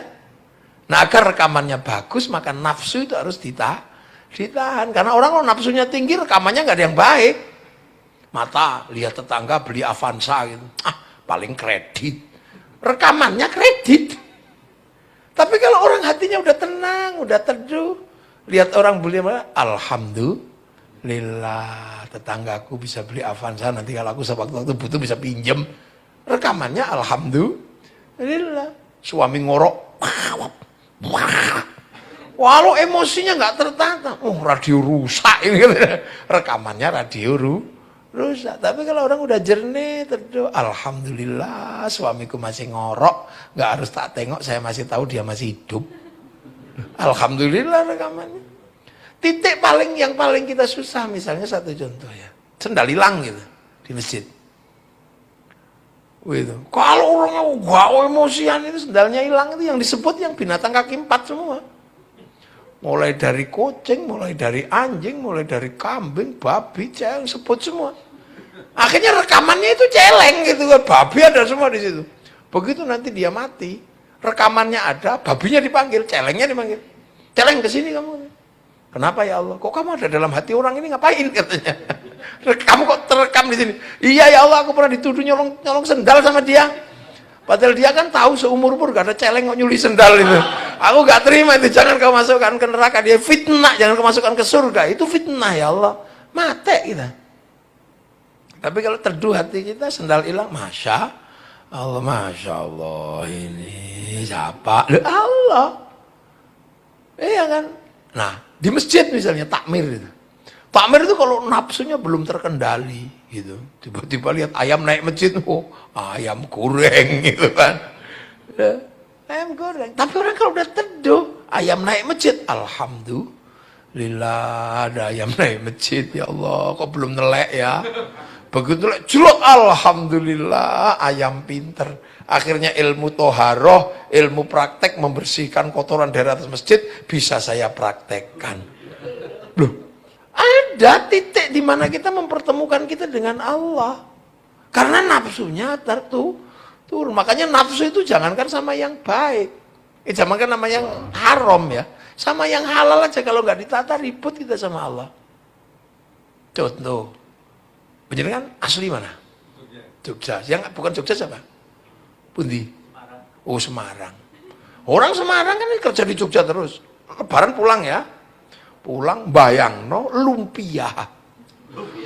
Nah agar rekamannya bagus, maka nafsu itu harus ditahan. Karena orang kalau nafsunya tinggi, rekamannya nggak ada yang baik. Mata lihat tetangga beli Avanza gitu, paling kredit, rekamannya kredit. Tapi kalau orang hatinya udah tenang, udah teduh, lihat orang beli apa, alhamdulillah tetanggaku bisa beli Avanza, nanti kalau aku sewaktu-waktu butuh bisa pinjem. Rekamannya alhamdulillah. Suami ngorok, walau emosinya nggak tertata, radio rusak ini, rekamannya radio rusak. Tapi kalau orang udah jernih, teduh, alhamdulillah suamiku masih ngorok, nggak harus tak tengok, saya masih tahu dia masih hidup. Alhamdulillah rekamannya. Titik yang paling kita susah, misalnya satu contoh ya, sendal hilang gitu di masjid. Gitu. Kalau orangnya nggak emosian itu sendalnya hilang itu yang disebut yang binatang kaki 4 semua. Mulai dari kucing, mulai dari anjing, mulai dari kambing, babi, celeng, sebut semua. Akhirnya rekamannya itu celeng gitu kan, babi ada semua di situ. Begitu nanti dia mati, rekamannya ada, babinya dipanggil, celengnya dipanggil. Celeng kesini kamu. Kenapa ya Allah? Kok kamu ada dalam hati orang ini ngapain katanya? Kamu kok terekam di sini? Iya ya Allah, aku pernah dituduh nyolong sendal sama dia. Padahal dia kan tahu seumur-umur gak ada celeng kok nyuli sendal itu. Aku gak terima itu, jangan kau masukkan ke neraka. Dia fitnah, jangan kau masukkan ke surga. Itu fitnah ya Allah. Mate kita. Tapi kalau teduh hati kita, sendal hilang, Masya Allah, ini siapa? Allah. Iya kan? Nah, di masjid misalnya takmir itu. Takmir itu kalau nafsunya belum terkendali gitu. Tiba-tiba lihat ayam naik masjid, oh, ayam goreng gitu kan. Ya, ayam goreng. Tapi orang kalau udah teduh, ayam naik masjid, alhamdulillah ada ayam naik masjid. Ya Allah, kok belum nelek ya? Begitu nelek, jelek, alhamdulillah ayam pinter. Akhirnya ilmu toharoh, ilmu praktek membersihkan kotoran dari atas masjid bisa saya praktekkan. Loh, ada titik di mana kita mempertemukan kita dengan Allah. Karena nafsunya turun. Makanya nafsu itu jangankan sama yang baik. Jangankan sama yang haram ya. Sama yang halal aja kalau nggak ditata ribut kita sama Allah. Contoh. Penjenengan asli mana? Jogja. Yang bukan Jogja siapa? Pundi? Oh, Semarang. Orang Semarang kan kerja di Jogja terus. Lebaran pulang ya. Pulang bayang no lumpia.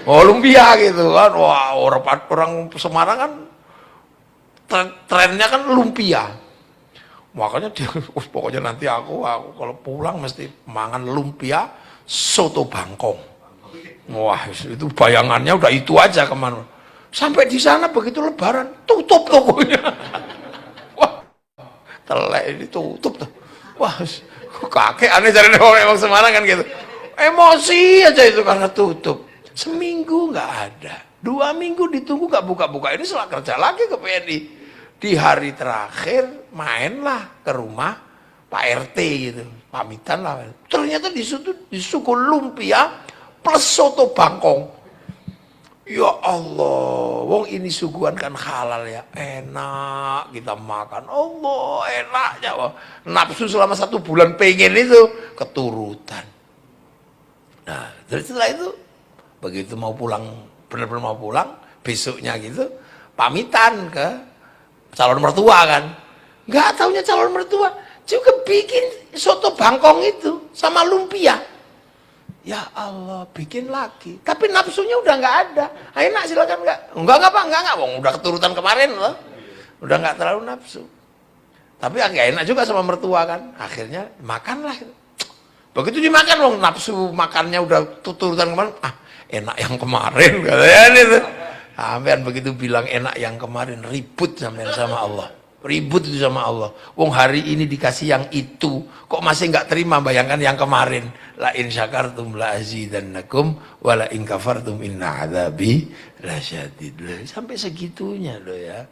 Oh, lumpia gitu kan. Wah, orang Semarang kan trennya kan lumpia. Makanya dia, pokoknya nanti aku kalau pulang mesti mangan lumpia soto bangkong. Wah, itu bayangannya udah itu aja kemana. Sampai di sana begitu lebaran tutup tokonya. Wah, telek ini tutup tuh. Wah, kakek aneh cari orang Semarang kan gitu. Emosi aja itu karena tutup. Seminggu nggak ada. 2 minggu ditunggu nggak buka-buka. Ini setelah kerja lagi ke PNI. Di hari terakhir mainlah ke rumah Pak RT gitu. Pamitan lah. Ternyata di suku lumpia plus soto bangkong. Ya Allah, wong ini suguhan kan halal ya, enak kita makan. Allah, enaknya. Nafsu selama 1 bulan pengen itu keturutan. Nah, setelah itu begitu mau pulang, benar-benar mau pulang, besoknya gitu pamitan ke calon mertua kan. Nggak taunya calon mertua juga bikin soto bangkong itu sama lumpia. Ya Allah, bikin lagi. Tapi nafsunya udah nggak ada. Ayo nak silakan nggak? Enggak Pak, enggak. Wong udah keturutan kemarin loh. Udah nggak terlalu nafsu. Tapi agak enak juga sama mertua kan. Akhirnya makanlah. Begitu dimakan, wong nafsu makannya udah turutan kemarin. Ah, enak yang kemarin katanya itu. Sampean begitu bilang enak yang kemarin, ribut sampean sama Allah. Ribut itu sama Allah. Wong hari ini dikasih yang itu, kok masih nggak terima, bayangkan yang kemarin. La in syakartum la azidannakum wa la in kafartum inna adzabi lasyadid. Sampai segitunya loh ya.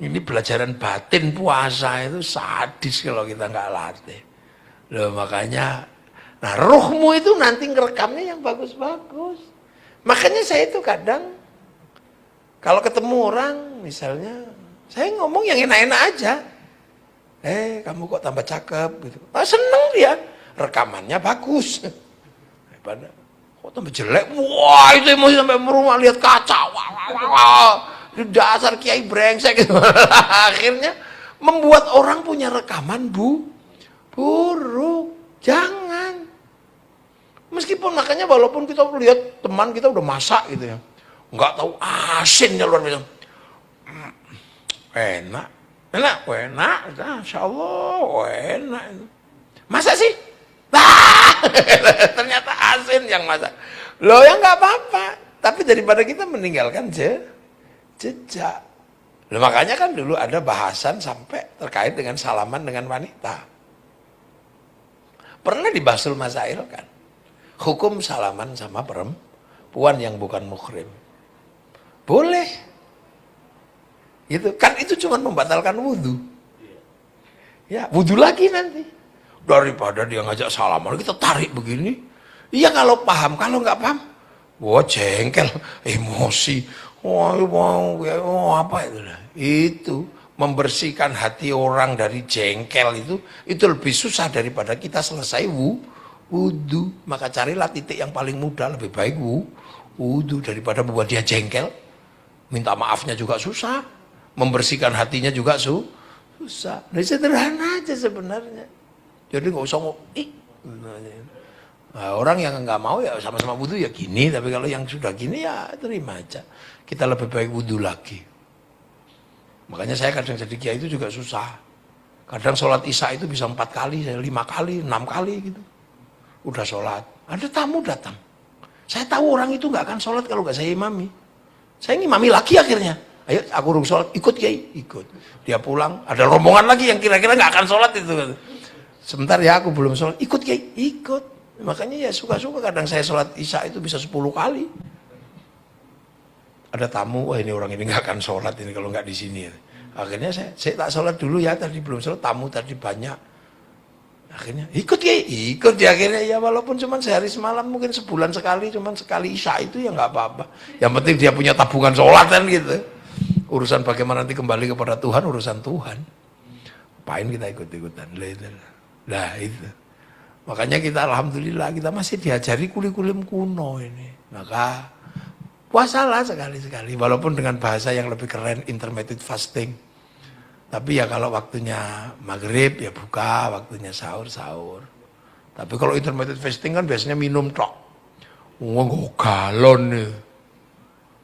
Ini pelajaran batin puasa itu sadis kalau kita nggak latih. Loh makanya, nah rohmu itu nanti ngerekamnya yang bagus-bagus. Makanya saya itu kadang kalau ketemu orang misalnya, saya ngomong yang enak-enak aja. Kamu kok tambah cakep gitu. Ah, seneng dia. Rekamannya bagus. Kok tambah jelek? Wah, itu emosi sampai merumah lihat kaca. Wah. Dasar kiai brengsek gitu. Akhirnya membuat orang punya rekaman buruk. Jangan. Meskipun makanya walaupun kita lihat teman kita udah masak gitu ya. Enggak tahu asinnya luar biasa. Enak, Masya Allah, enak. Masa sih? Ternyata asin yang masak. Loh ya nggak apa-apa. Tapi daripada kita meninggalkan jejak. Loh, makanya kan dulu ada bahasan sampai terkait dengan salaman dengan wanita. Pernah dibahas masail kan? Hukum salaman sama perempuan yang bukan muhrim. Boleh. Gitu kan, itu cuma membatalkan wudhu. Ya, wudhu lagi nanti. Daripada dia ngajak salaman kita tarik begini. Iya kalau paham, kalau nggak paham, wah jengkel, emosi, apa itu? Itu membersihkan hati orang dari jengkel itu lebih susah daripada kita selesai wudhu. Maka carilah titik yang paling mudah, lebih baik wudhu daripada membuat dia jengkel. Minta maafnya juga susah. Membersihkan hatinya juga susah. Nah, sederhana aja sebenarnya. Jadi nggak usah nah, orang yang nggak mau ya sama-sama wudhu ya gini. Tapi kalau yang sudah gini ya terima aja. Kita lebih baik wudhu lagi. Makanya saya kadang jadi kiai itu juga susah. Kadang sholat isya itu bisa 4 kali, 5 kali, 6 kali gitu. Udah sholat, ada tamu datang. Saya tahu orang itu nggak akan sholat kalau nggak saya imami. Saya ngimami lagi akhirnya. Ayo, aku urung sholat, ikut Kiai, ikut. Dia pulang, ada rombongan lagi yang kira-kira nggak akan sholat itu. Sebentar ya, aku belum sholat, ikut Kiai, ikut. Makanya ya suka-suka kadang saya sholat Isya itu bisa 10 kali. Ada tamu, wah ini orang ini nggak akan sholat ini kalau nggak di sini. Akhirnya saya tak sholat dulu ya, tadi belum sholat, tamu tadi banyak. Akhirnya ikut ya, ikut ya akhirnya ya walaupun cuma sehari semalam mungkin sebulan sekali, cuma sekali Isya itu ya nggak apa-apa. Yang penting dia punya tabungan sholat kan gitu. Urusan bagaimana nanti kembali kepada Tuhan, urusan Tuhan. Apain kita ikut-ikutan? Lah itu. Makanya kita alhamdulillah kita masih diajari kuli-kulim kuno ini. Maka puasalah sekali-sekali walaupun dengan bahasa yang lebih keren, intermittent fasting. Tapi ya kalau waktunya maghrib ya buka, waktunya sahur. Tapi kalau intermittent fasting kan biasanya minum tok. Nggak galon nih.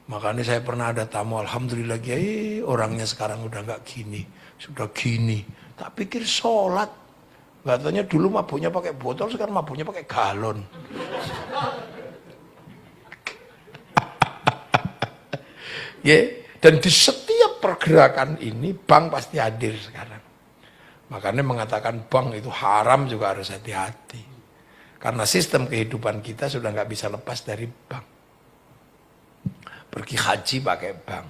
Makanya saya pernah ada tamu, alhamdulillah Kiai, orangnya sekarang udah nggak gini, sudah gini. Tak pikir sholat. Katanya dulu mabuknya pakai botol, sekarang mabuknya pakai galon. Ya, dan di setiap pergerakan ini bank pasti hadir sekarang. Makanya mengatakan bank itu haram juga harus hati-hati. Karena sistem kehidupan kita sudah nggak bisa lepas dari bank. Pergi haji pakai bank.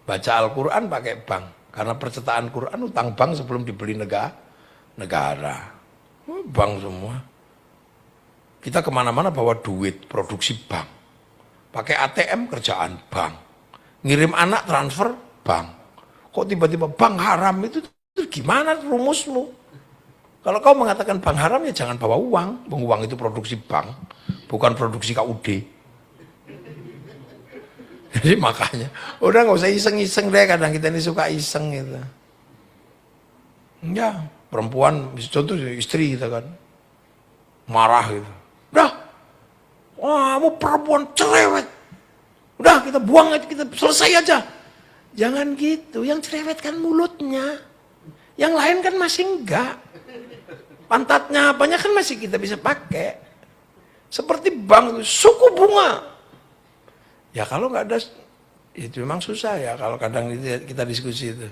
Baca Al-Quran pakai bank. Karena percetakan Quran utang bank sebelum dibeli negara. Bank semua. Kita kemana-mana bawa duit, produksi bank. Pakai ATM kerjaan bank. Ngirim anak transfer bank. Kok tiba-tiba bank haram itu gimana rumusmu? Kalau kau mengatakan bank haram ya jangan bawa uang. Uang itu produksi bank, bukan produksi KUD. Jadi makanya, udah nggak usah iseng-iseng deh. Kadang kita ini suka iseng gitu. Ya, perempuan, contoh istri kita kan, marah gitu. Udah, wah, kamu perempuan cerewet. Udah kita buang aja, kita selesai aja. Jangan gitu, yang cerewet kan mulutnya. Yang lain kan masih enggak. Pantatnya apanya kan masih kita bisa pakai. Seperti bank, suku bunga. Ya kalau nggak ada, itu memang susah ya kalau kadang kita diskusi itu.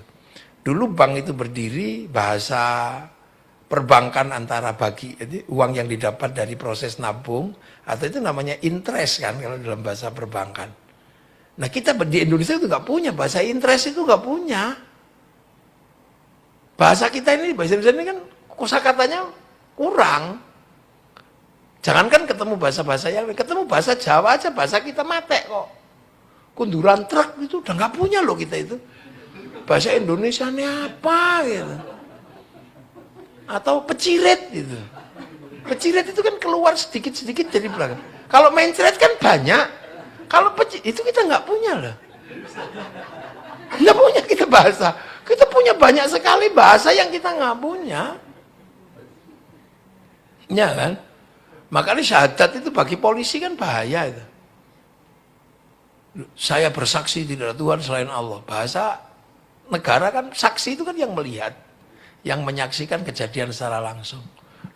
Dulu bank itu berdiri bahasa perbankan antara bagi, jadi uang yang didapat dari proses nabung, atau itu namanya interest kan kalau dalam bahasa perbankan. Nah kita di Indonesia itu nggak punya, bahasa interest itu nggak punya. Bahasa kita ini, bahasa Indonesia ini kan kosakatanya kurang. Jangankan ketemu bahasa-bahasa yang lain, ketemu bahasa Jawa aja, bahasa kita mate kok. Kunduran truk itu udah nggak punya loh kita itu. Bahasa Indonesia ini apa gitu. Atau pecirit gitu. Pecirit itu kan keluar sedikit-sedikit dari belakang. Kalau mencret kan banyak. Kalau itu kita nggak punya loh. Nggak punya kita bahasa. Kita punya banyak sekali bahasa yang kita nggak punya. Ya kan? Makanya syahadat itu bagi polisi kan bahaya itu. Saya bersaksi tidak ada Tuhan selain Allah. Bahasa negara kan saksi itu kan yang melihat, yang menyaksikan kejadian secara langsung.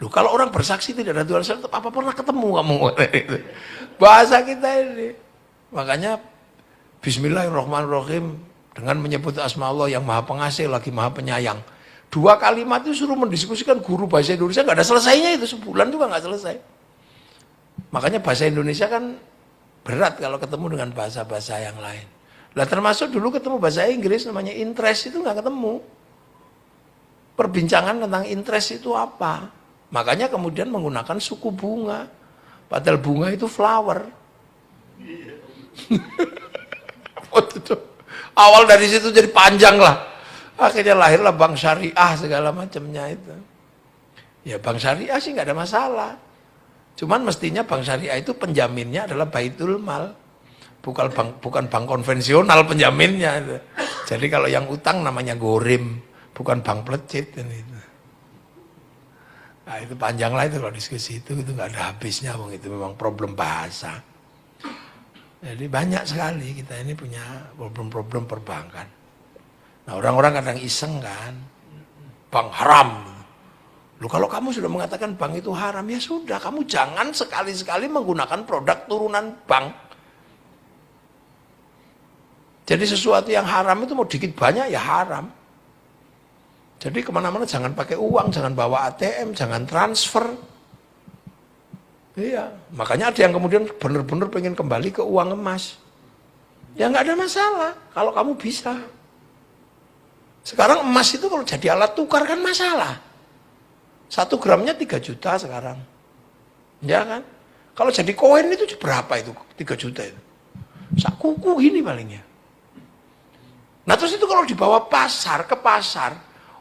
Loh, kalau orang bersaksi tidak ada Tuhan selain Allah, apa pernah ketemu kamu? Bahasa kita ini. Makanya Bismillahirrahmanirrahim dengan menyebut asma Allah yang maha pengasih lagi maha penyayang. 2 kalimat itu suruh mendiskusikan guru bahasa Indonesia nggak ada selesainya itu, sebulan juga nggak selesai. Makanya bahasa Indonesia kan berat kalau ketemu dengan bahasa-bahasa yang lain. Lah termasuk dulu ketemu bahasa Inggris namanya interest itu nggak ketemu. Perbincangan tentang interest itu apa? Makanya kemudian menggunakan suku bunga. Padahal bunga itu flower. Awal dari situ jadi panjang lah. Akhirnya lahirlah bank syariah segala macamnya itu. Ya bank syariah sih nggak ada masalah. Cuman mestinya bank syariah itu penjaminnya adalah Baitul Mal. Bukan bank konvensional penjaminnya itu. Jadi kalau yang utang namanya gorim, bukan bank plecit itu. Nah itu panjang lah itu kalau diskusi itu nggak ada habisnya, itu memang problem bahasa. Jadi banyak sekali kita ini punya problem-problem perbankan. Nah orang-orang kadang iseng kan, bank haram. Loh, kalau kamu sudah mengatakan bank itu haram, ya sudah, kamu jangan sekali-sekali menggunakan produk turunan bank. Jadi sesuatu yang haram itu mau dikit banyak ya haram. Jadi kemana-mana jangan pakai uang, jangan bawa ATM, jangan transfer. Iya, makanya ada yang kemudian benar-benar pengen kembali ke uang emas. Ya nggak ada masalah kalau kamu bisa. Sekarang emas itu kalau jadi alat tukar kan masalah. 1 gramnya 3 juta sekarang. Ya kan? Kalau jadi koin itu berapa itu 3 juta itu? Sak kuku gini palingnya. Nah terus itu kalau dibawa ke pasar,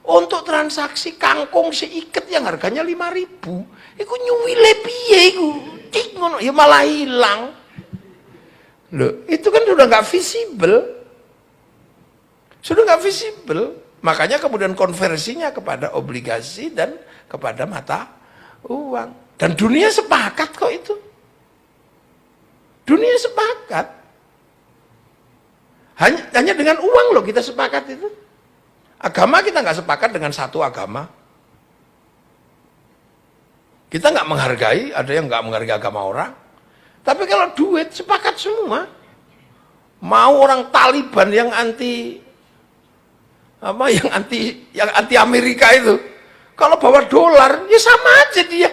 untuk transaksi kangkung seiket yang harganya 5.000, itu nyuwile piye iku? Tik ngono ya malah hilang. Loh, itu kan sudah nggak visible. Sudah nggak visible. Makanya kemudian konversinya kepada obligasi dan kepada mata uang. Dan dunia sepakat kok itu. Dunia sepakat. Hanya dengan uang loh kita sepakat itu. Agama kita nggak sepakat dengan satu agama. Kita nggak menghargai, ada yang nggak menghargai agama orang. Tapi kalau duit sepakat semua. Mau orang Taliban yang anti Amerika itu, kalau bawa dolar ya sama aja dia.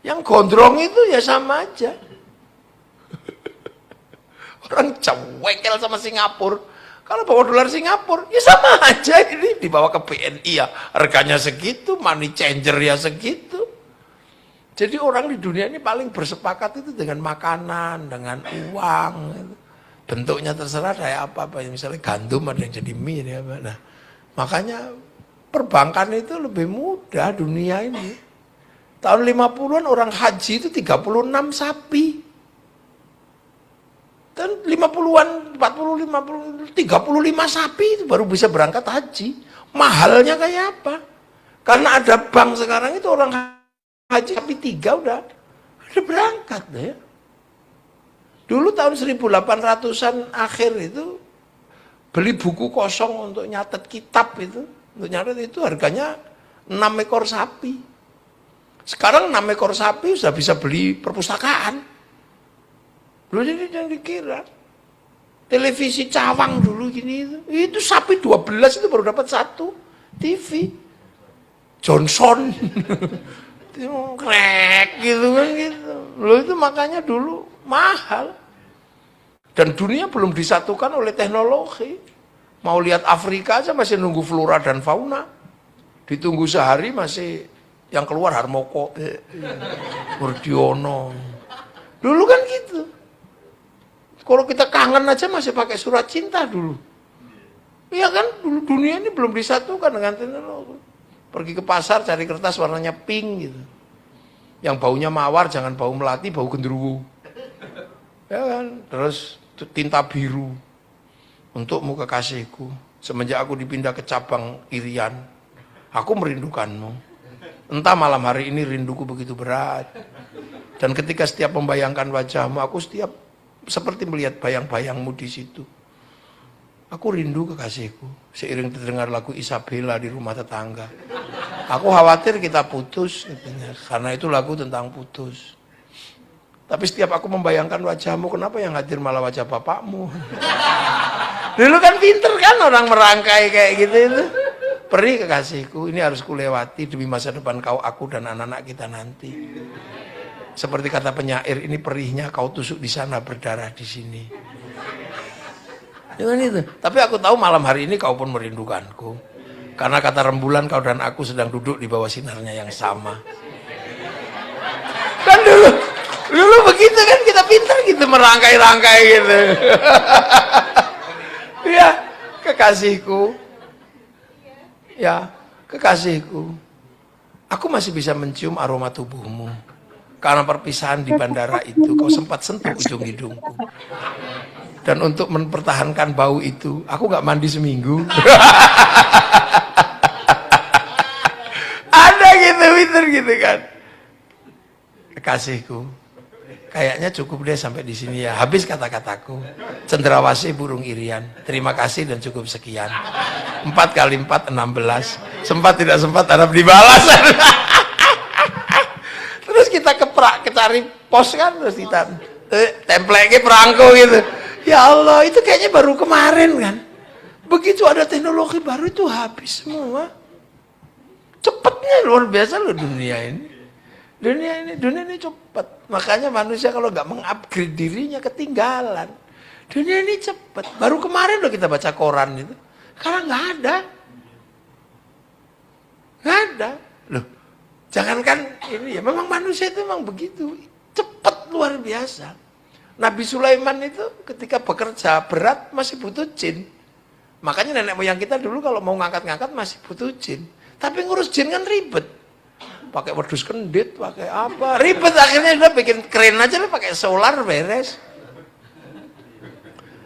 Yang gondrong itu ya sama aja. Orang cewekel sama Singapura. Kalau bawa dolar Singapura, ya sama aja ini. Dibawa ke BNI ya, harganya segitu, money changer ya segitu. Jadi orang di dunia ini paling bersepakat itu dengan makanan, dengan uang. Bentuknya terserah kayak apa. Misalnya gandum ada yang jadi mie. Ya. Nah, makanya perbankan itu lebih mudah dunia ini. Tahun 50-an orang haji itu 36 sapi. Dan 50-an, 40, 50, 35 sapi itu baru bisa berangkat haji. Mahalnya kayak apa? Karena ada bank sekarang itu orang haji sapi 3 udah berangkat deh ya. Dulu tahun 1800-an akhir itu beli buku kosong untuk nyatet kitab itu, untuk nyatet itu harganya 6 ekor sapi. Sekarang 6 ekor sapi sudah bisa beli perpustakaan. Belum jadi yang dikira. Televisi cawang dulu gini itu sapi 12 itu baru dapat 1 TV. Johnson. Krek gitu kan gitu. Loh itu makanya dulu mahal. Dan dunia belum disatukan oleh teknologi. Mau lihat Afrika aja masih nunggu flora dan fauna. Ditunggu sehari masih yang keluar Harmoko, Murdiono. Dulu kan gitu. Kalau kita kangen aja masih pakai surat cinta dulu. Iya kan, dulu dunia ini belum disatukan dengan teknologi. Pergi ke pasar cari kertas warnanya pink gitu. Yang baunya mawar, jangan bau melati, bau genderuwo. Ya kan, terus tinta biru. Untukmu kekasihku. Semenjak aku dipindah ke cabang Irian, aku merindukanmu. Entah malam hari ini rinduku begitu berat. Dan ketika setiap membayangkan wajahmu, aku setiap seperti melihat bayang-bayangmu di situ. Aku rindu kekasihku. Seiring terdengar lagu Isabella di rumah tetangga. Aku khawatir kita putus, karena itu lagu tentang putus. Tapi setiap aku membayangkan wajahmu, kenapa yang hadir malah wajah bapakmu? Dulu kan pinter kan orang merangkai kayak gitu itu. Perih kekasihku, ini harus kulewati demi masa depan kau, aku dan anak-anak kita nanti. Seperti kata penyair, ini perihnya kau tusuk di sana, berdarah di sini. Dengan itu. Tapi aku tahu malam hari ini kau pun merindukanku. Karena kata rembulan kau dan aku sedang duduk di bawah sinarnya yang sama. Kan dulu begitu kan, kita pintar gitu merangkai-rangkai gitu. Ya, kekasihku. Ya, kekasihku. Aku masih bisa mencium aroma tubuhmu. Karena perpisahan di bandara itu, kau sempat sentuh ujung hidungku. Dan untuk mempertahankan bau itu, aku gak mandi seminggu. Ada gitu, pinter gitu kan. Kekasihku, kayaknya cukup deh sampai di sini ya. Habis kata-kataku. Cendrawasih burung irian. Terima kasih dan cukup sekian. 4 kali 4 16. Sempat tidak sempat harap dibalas. Terus kita keprak cari pos kan, terus kita template perangko gitu. Ya Allah, itu kayaknya baru kemarin kan. Begitu ada teknologi baru itu habis semua. Cepatnya luar biasa loh dunia ini. Dunia ini cepat. Makanya manusia kalau nggak mengupgrade dirinya ketinggalan. Dunia ini cepat. Baru kemarin loh kita baca koran itu. Sekarang nggak ada. Nggak ada. Loh, jangankan ini ya, memang manusia itu memang begitu. Cepat luar biasa. Nabi Sulaiman itu ketika bekerja berat masih butuh jin. Makanya nenek moyang kita dulu kalau mau ngangkat-ngangkat masih butuh jin. Tapi ngurus jin kan ribet. Pakai wedus kendit, pakai apa. Ribet, akhirnya udah bikin keren aja lah, pakai solar beres.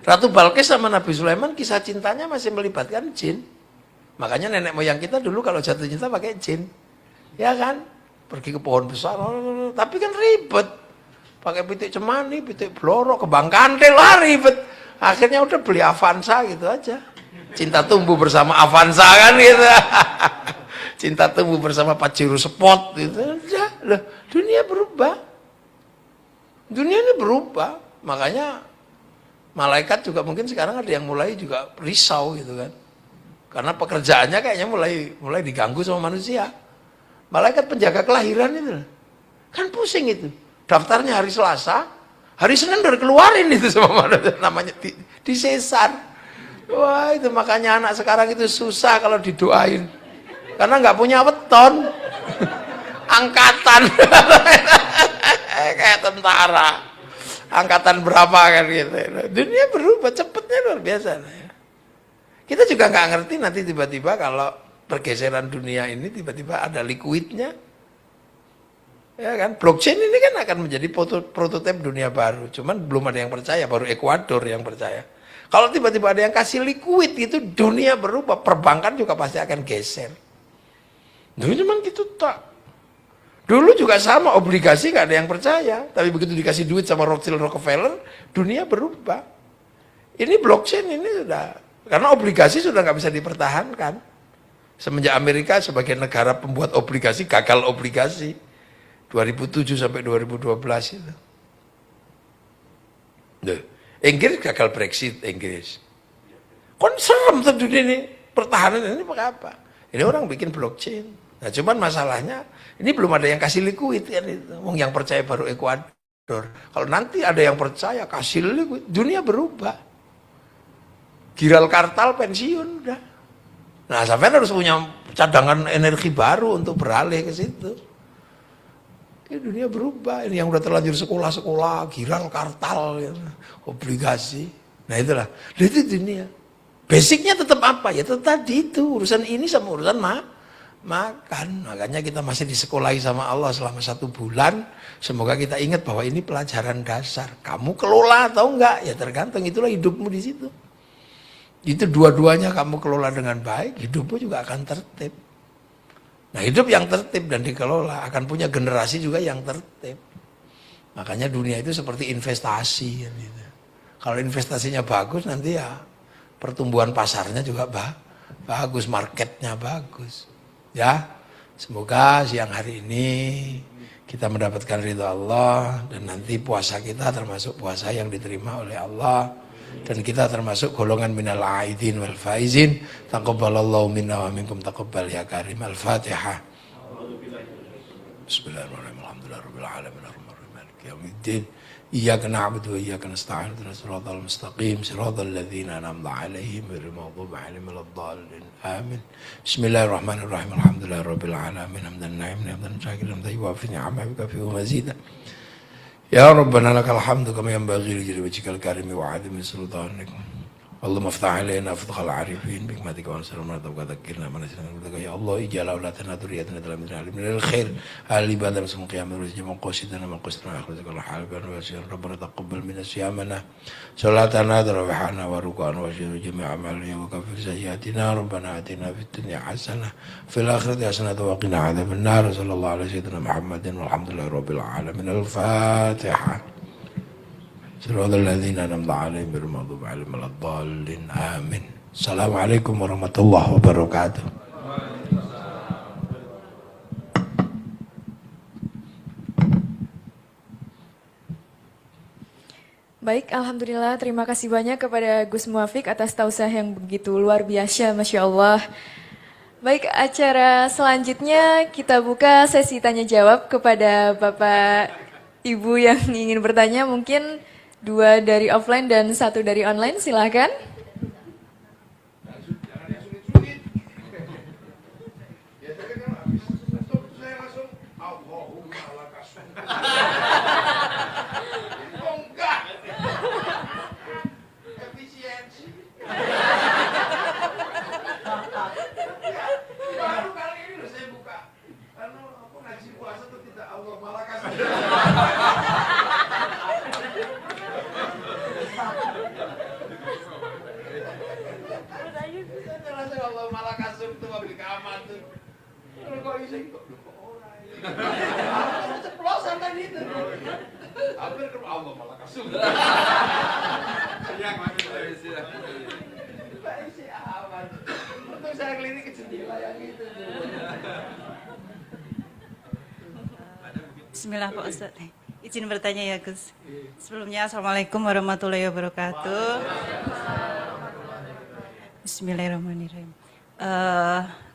Ratu Balkis sama Nabi Sulaiman kisah cintanya masih melibatkan jin. Makanya nenek moyang kita dulu kalau jatuh cinta pakai jin. Ya kan? Pergi ke pohon besar, tapi kan ribet. Pakai pitik cemani, pitik blorok, kembang kantil, lah ribet. Akhirnya udah beli Avanza gitu aja. Cinta tumbuh bersama Avanza kan gitu. Cinta tumbuh bersama Pajero Sport gitu. Ya, loh, dunia berubah. Dunia ini berubah. Makanya malaikat juga mungkin sekarang ada yang mulai juga risau gitu kan. Karena pekerjaannya kayaknya mulai diganggu sama manusia. Malaikat penjaga kelahiran itu. Kan pusing itu. Daftarnya hari Selasa, hari Senin udah keluarin itu sama manusia, namanya di sesar. Wah, itu makanya anak sekarang itu susah kalau didoain. Karena nggak punya weton. Angkatan. Kayak tentara. Angkatan berapa kan gitu. Dunia berubah cepetnya luar biasa. Kita juga nggak ngerti nanti tiba-tiba kalau pergeseran dunia ini tiba-tiba ada liquidnya. Ya kan, blockchain ini kan akan menjadi prototipe dunia baru. Cuman belum ada yang percaya, baru Ekuador yang percaya. Kalau tiba-tiba ada yang kasih liquid itu dunia berubah, perbankan juga pasti akan geser. Dulu memang gitu tak. Dulu juga sama, obligasi nggak ada yang percaya, tapi begitu dikasih duit sama Rothschild Rockefeller, dunia berubah. Ini blockchain ini sudah, karena obligasi sudah nggak bisa dipertahankan. Semenjak Amerika sebagai negara pembuat obligasi gagal obligasi 2007 sampai 2012 itu. Duh, Inggris gagal Brexit Inggris. Kon serem tuh dunia ini, pertahanan ini pakai apa? Ini orang bikin blockchain. Nah, cuman masalahnya ini belum ada yang kasih liquid kan itu. Yang percaya baru Ekuador. Kalau nanti ada yang percaya kasih liquid, dunia berubah. Giral Kartal pensiun udah. Nah, sampai harus punya cadangan energi baru untuk beralih ke situ. Ini dunia berubah. Ini yang udah terlanjur sekolah-sekolah, Giral Kartal, gitu. Obligasi. Nah itulah. Itu dunia. Basicnya tetap apa? Ya tetap tadi itu. Urusan ini sama urusan makan. Makanya kita masih disekolahi sama Allah selama 1 bulan. Semoga kita ingat bahwa ini pelajaran dasar. Kamu kelola atau enggak? Ya tergantung. Itulah hidupmu di situ. Itu dua-duanya kamu kelola dengan baik, hidupmu juga akan tertib. Nah, hidup yang tertib dan dikelola akan punya generasi juga yang tertib. Makanya dunia itu seperti investasi. Gitu. Kalau investasinya bagus, nanti ya pertumbuhan pasarnya juga bagus, marketnya bagus. Ya, semoga siang hari ini kita mendapatkan ridha Allah dan nanti puasa kita termasuk puasa yang diterima oleh Allah. Dan kita termasuk golongan minal aidin wal faizin. Taqabbalallahu minna wa minkum taqabbal ya karim. Al-Fatihah. Bismillahirrahmanirrahim. Alhamdulillahirabbil alamin arrahmanirrahim maliki yaumiddin. Iyyaka na'budu wa iyyaka nasta'in. Ihdinas siratal mustaqim. Siratal ladzina an'amta 'alaihim ghairil maghdubi 'alaihim waladdallin. Amin. Bismillahirrahmanirrahim. Alhamdulillahirabbil alamin. Hamdan na'iman hamdan syakiran tayyiban ni'amaka fi mazidah. Ya Rabbana lakal hamdu kama yanbaghi li wajhikal karimi wa 'azimi sultanik. Allahumma iftah alaina fathal arifin bi hikmatika wa nasrana wa dzakirna man nasrana ya Allah ij'al aulatana dzurriyyatana dalam minal khair al ibadah sum qiyamah wa jamaa qasidana man qasdana akhrizaka al halban wa sir rabbana taqabbal minna siyamana salatana tarawihana wa ruk'ana wa sir jami' amalina wa kafir sayyiatina rabbana atina fid dunya hasanah fil akhirati hasanah wa qina adzaban nar sallallahu alaihi sayyidina Muhammadin walhamdulillahi rabbil alamin. Al-Fatihah. صراط الذين أنعمت عليهم غير المغضوب عليهم ولا الضالين آمين. Assalamualaikum warahmatullahi wabarakatuh. Baik, Alhamdulillah. Terima kasih banyak kepada Gus Muafiq atas tausiah yang begitu luar biasa, Masya Allah. Baik, acara selanjutnya kita buka sesi tanya jawab kepada Bapak Ibu yang ingin bertanya. Mungkin 2 dari offline dan 1 dari online, silakan. Bismillah Pak Ustadz. Izin bertanya ya Gus. Sebelumnya Assalamualaikum warahmatullahi wabarakatuh. Bismillahirrahmanirrahim.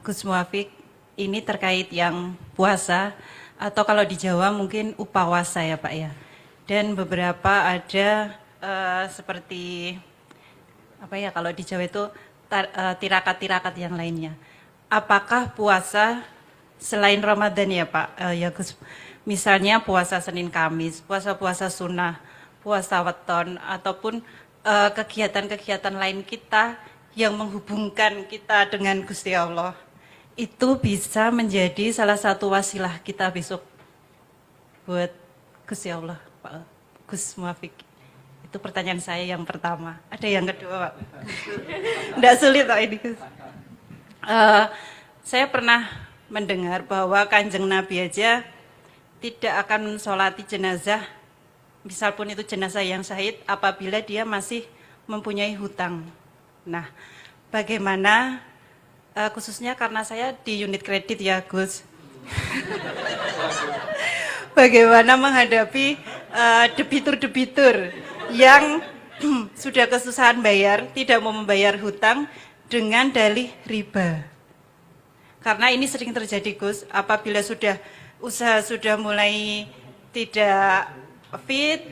Gus Muafiq, ini terkait yang puasa atau kalau di Jawa mungkin upawasa ya Pak ya. Dan beberapa ada seperti apa ya kalau di Jawa itu tirakat-tirakat yang lainnya. Apakah puasa selain Ramadan ya Pak ya Gus? Misalnya puasa Senin Kamis, puasa-puasa sunnah, puasa weton, ataupun kegiatan-kegiatan lain kita yang menghubungkan kita dengan Gusti Allah. Itu bisa menjadi salah satu wasilah kita besok buat Gusti Allah, Pak Gus Muafiq. Itu pertanyaan saya yang pertama. Ada yang kedua Pak? Nggak sulit Pak ini Gus. Saya pernah mendengar bahwa Kanjeng Nabi aja tidak akan mensolati jenazah, misal pun itu jenazah yang syahid, apabila dia masih mempunyai hutang. Nah, bagaimana, khususnya karena saya di unit kredit ya Gus, bagaimana menghadapi debitur-debitur yang sudah kesusahan bayar, tidak mau membayar hutang dengan dalih riba. Karena ini sering terjadi Gus, apabila usaha sudah mulai tidak fit,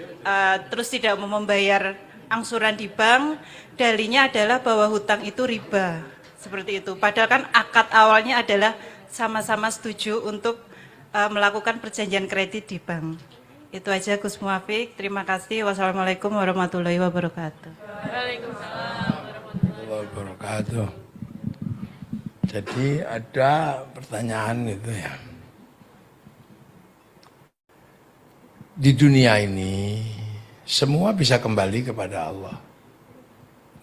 terus tidak mau membayar angsuran di bank, dalihnya adalah bahwa hutang itu riba, seperti itu. Padahal kan akad awalnya adalah sama-sama setuju untuk melakukan perjanjian kredit di bank. Itu aja Gus Muafiq, terima kasih. Wassalamualaikum warahmatullahi wabarakatuh. Waalaikumsalam warahmatullahi wabarakatuh. Jadi ada pertanyaan itu ya. Di dunia ini semua bisa kembali kepada Allah.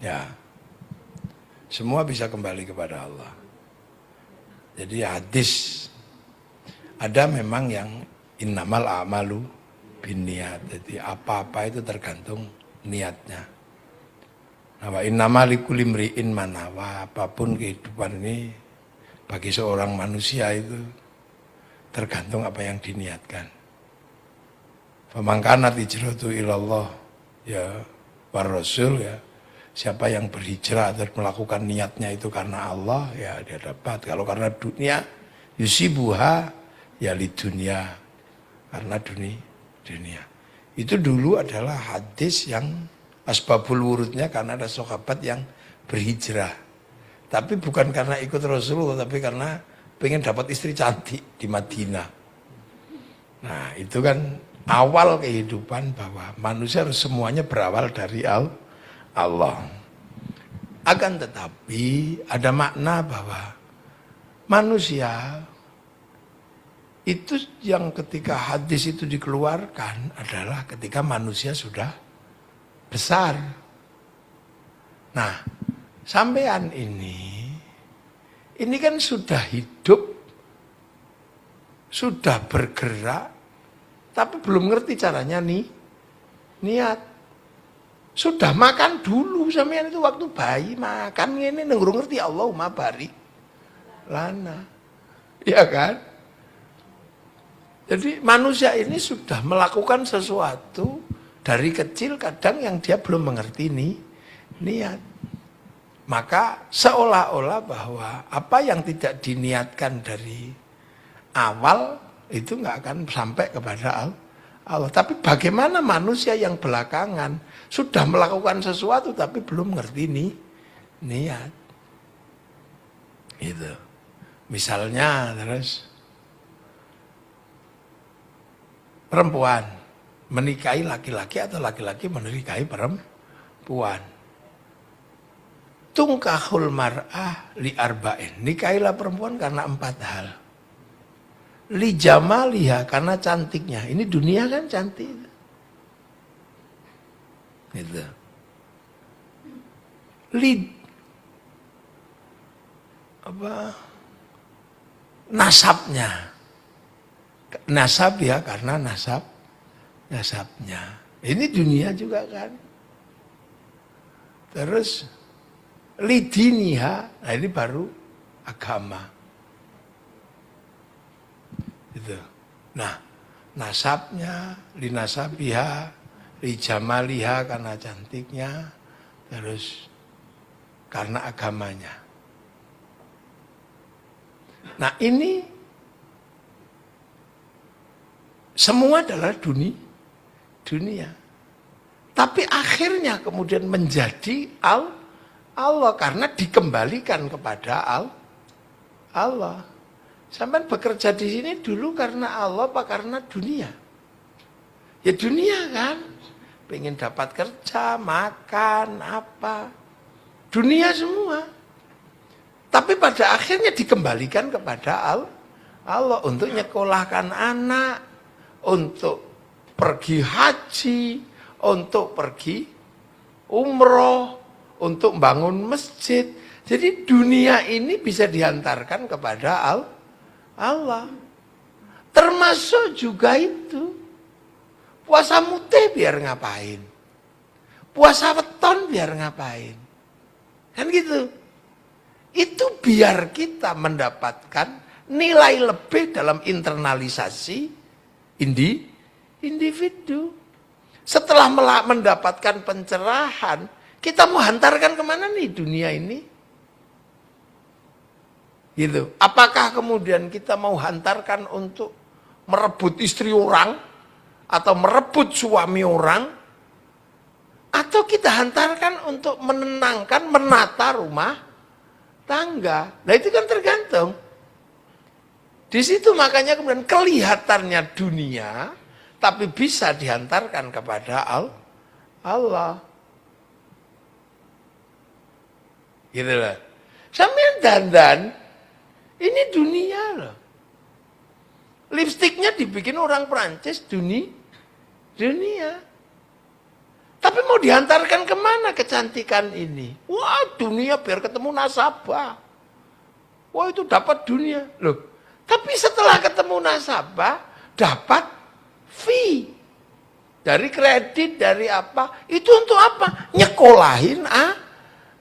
Ya. Semua bisa kembali kepada Allah. Jadi hadis ada memang yang innamal a'malu binniyat. Jadi apa-apa itu tergantung niatnya. Nah, wa innamal likulli imri'in ma nawa. Apapun kehidupan ini bagi seorang manusia itu tergantung apa yang diniatkan. Famangkanat hijratu ilallah ya war rasul ya. Siapa yang berhijrah atau melakukan niatnya itu karena Allah ya dia dapat. Kalau karena dunia yusibuha ya li dunia. Karena dunia. Itu dulu adalah hadis yang asbabul wurudnya karena ada sahabat yang berhijrah. Tapi bukan karena ikut Rasulullah, tapi karena pengen dapat istri cantik di Madinah. Nah itu kan awal kehidupan bahwa manusia harus semuanya berawal dari Allah. Akan tetapi ada makna bahwa manusia itu yang ketika hadis itu dikeluarkan adalah ketika manusia sudah besar. Nah, sampean ini kan sudah hidup, sudah bergerak, tapi belum ngerti caranya niat. Sudah makan dulu sampean itu waktu bayi makan ini nenggurung ngerti Allahumma barik lana. Ya kan? Jadi manusia ini sudah melakukan sesuatu dari kecil kadang yang dia belum mengerti niat. Maka seolah-olah bahwa apa yang tidak diniatkan dari awal itu nggak akan sampai kepada Allah. Tapi bagaimana manusia yang belakangan sudah melakukan sesuatu tapi belum ngerti niat. Gitu. Misalnya terus perempuan menikahi laki-laki atau laki-laki menikahi perempuan. Tungkahul mar'ah li arba'in. Nikahilah perempuan karena 4 hal. Li jamaliha karena cantiknya. Ini dunia kan cantik. Gitu. Li nasabnya. Nasab ya karena nasabnya. Ini dunia juga kan. Terus lidiniha, nah ini baru agama. Gitu. Nah, nasabnya, linasabiha, lijamaliha karena cantiknya, terus karena agamanya. Nah ini semua adalah dunia. Tapi akhirnya kemudian menjadi Allah karena dikembalikan kepada Allah. Sampai bekerja di sini dulu karena Allah apa karena dunia? Ya dunia kan. Pengen dapat kerja, makan, apa. Dunia semua. Tapi pada akhirnya dikembalikan kepada Allah untuk nyekolahkan anak, untuk pergi haji, untuk pergi umroh, untuk bangun masjid. Jadi dunia ini bisa dihantarkan kepada Allah. Termasuk juga itu. Puasa mutih biar ngapain? Puasa weton biar ngapain? Kan gitu. Itu biar kita mendapatkan nilai lebih dalam internalisasi individu. Setelah mendapatkan pencerahan, kita mau hantarkan kemana nih dunia ini? Gitu. Apakah kemudian kita mau hantarkan untuk merebut istri orang? Atau merebut suami orang? Atau kita hantarkan untuk menenangkan, menata rumah tangga? Nah itu kan tergantung. Di situ makanya kemudian kelihatannya dunia, tapi bisa dihantarkan kepada Allah. Gitu loh. Sambil dandan, ini dunia loh. Lipstiknya dibikin orang Prancis, dunia. Tapi mau dihantarkan kemana kecantikan ini? Wah dunia biar ketemu nasabah. Wah itu dapat dunia. Loh, tapi setelah ketemu nasabah, dapat fee. Dari kredit, dari apa. Itu untuk apa? Nyekolahin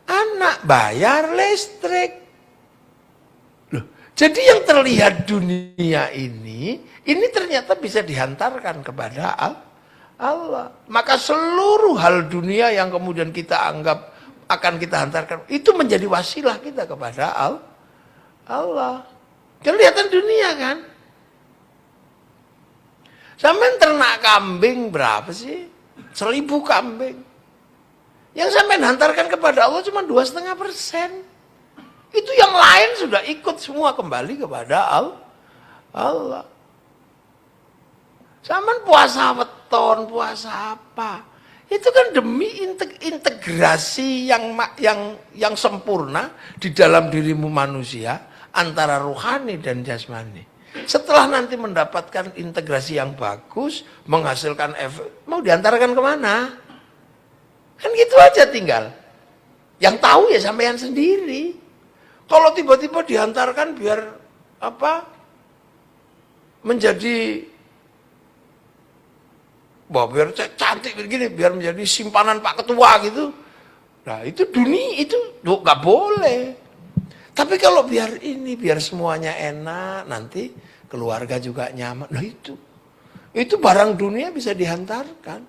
anak, bayar listrik. Loh, jadi yang terlihat dunia ini ternyata bisa dihantarkan kepada Allah. Maka seluruh hal dunia yang kemudian kita anggap akan kita hantarkan, itu menjadi wasilah kita kepada Allah. Kelihatan dunia kan? Sampai ternak kambing berapa sih? 1000 kambing. Yang sampai hantarkan kepada Allah cuma 2,5%. Itu yang lain sudah ikut semua kembali kepada Allah. Sampai puasa weton, puasa apa? Itu kan demi integrasi yang sempurna di dalam dirimu manusia antara rohani dan jasmani. Setelah nanti mendapatkan integrasi yang bagus, menghasilkan efek, mau diantarkan kemana? Kan gitu aja tinggal. Yang tahu ya sampean sendiri. Kalau tiba-tiba diantarkan biar apa? Menjadi Wah, biar cantik begini, biar menjadi simpanan Pak Ketua gitu. Nah, itu dunia, itu nggak boleh. Tapi kalau biar ini, biar semuanya enak, nanti keluarga juga nyaman. Nah itu barang dunia bisa dihantarkan.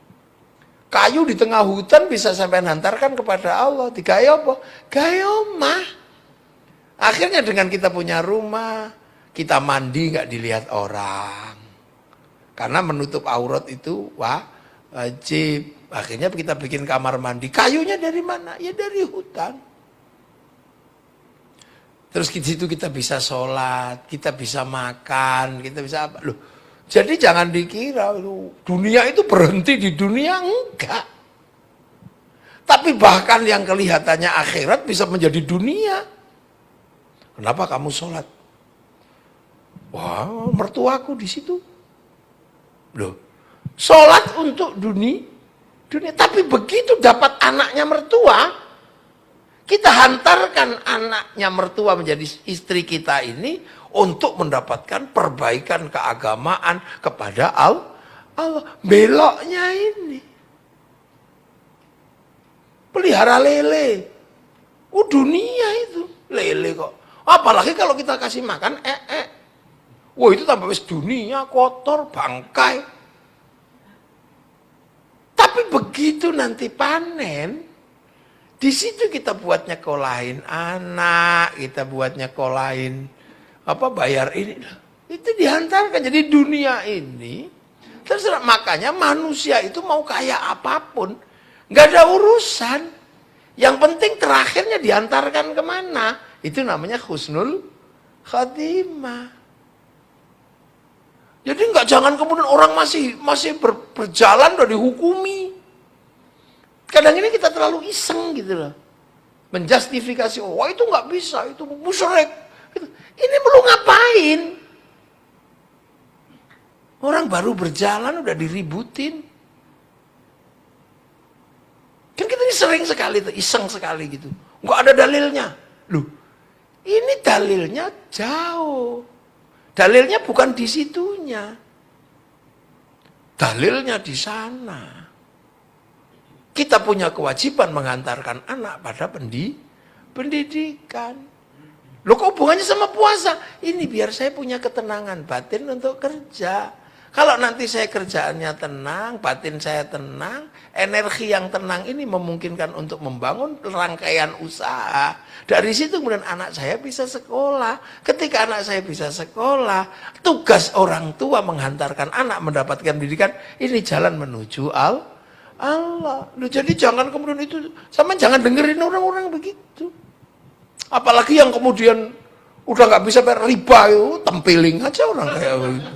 Kayu di tengah hutan bisa sampai hantarkan kepada Allah. Digaya apa? Gaya omah. Akhirnya dengan kita punya rumah, kita mandi nggak dilihat orang. Karena menutup aurat itu wajib. Akhirnya kita bikin kamar mandi. Kayunya dari mana? Ya dari hutan. Terus di situ kita bisa sholat, kita bisa makan, kita bisa apa? Loh, jadi jangan dikira dunia itu berhenti di dunia, enggak. Tapi bahkan yang kelihatannya akhirat bisa menjadi dunia. Kenapa kamu sholat? Wah, mertuaku di situ. Loh, sholat untuk dunia. Tapi begitu dapat anaknya mertua, kita hantarkan anaknya mertua menjadi istri kita ini untuk mendapatkan perbaikan keagamaan kepada Allah. Beloknya ini. Pelihara lele. Dunia itu. Lele kok. Apalagi kalau kita kasih makan Wah, itu tambah wis dunia, kotor, bangkai. Tapi begitu nanti panen, di situ kita buat nyekolahin anak, kita buat nyekolahin bayar ini. Itu dihantarkan. Jadi dunia ini terserah, makanya manusia itu mau kaya apapun nggak ada urusan. Yang penting terakhirnya dihantarkan kemana? Itu namanya husnul khatimah. Jadi jangan kemudian orang masih berjalan udah dihukumi. Kadang ini kita terlalu iseng gitu loh. Menjustifikasi, wah itu nggak bisa, itu musyrik. Ini belum ngapain. Orang baru berjalan udah diributin. Kan kita ini sering sekali tuh, iseng sekali gitu. Nggak ada dalilnya. Loh, ini dalilnya jauh. Dalilnya bukan di situnya. Dalilnya di sana. Kita punya kewajiban mengantarkan anak pada pendidikan. Loh, kok hubungannya sama puasa? Ini biar saya punya ketenangan batin untuk kerja. Kalau nanti saya kerjaannya tenang, batin saya tenang, energi yang tenang ini memungkinkan untuk membangun rangkaian usaha. Dari situ kemudian anak saya bisa sekolah. Ketika anak saya bisa sekolah, tugas orang tua menghantarkan anak mendapatkan pendidikan, ini jalan menuju Allah. Loh, jadi jangan kemudian itu, sama jangan dengerin orang-orang begitu. Apalagi yang kemudian udah nggak bisa bayar riba itu, tempeling aja orang kayak begitu.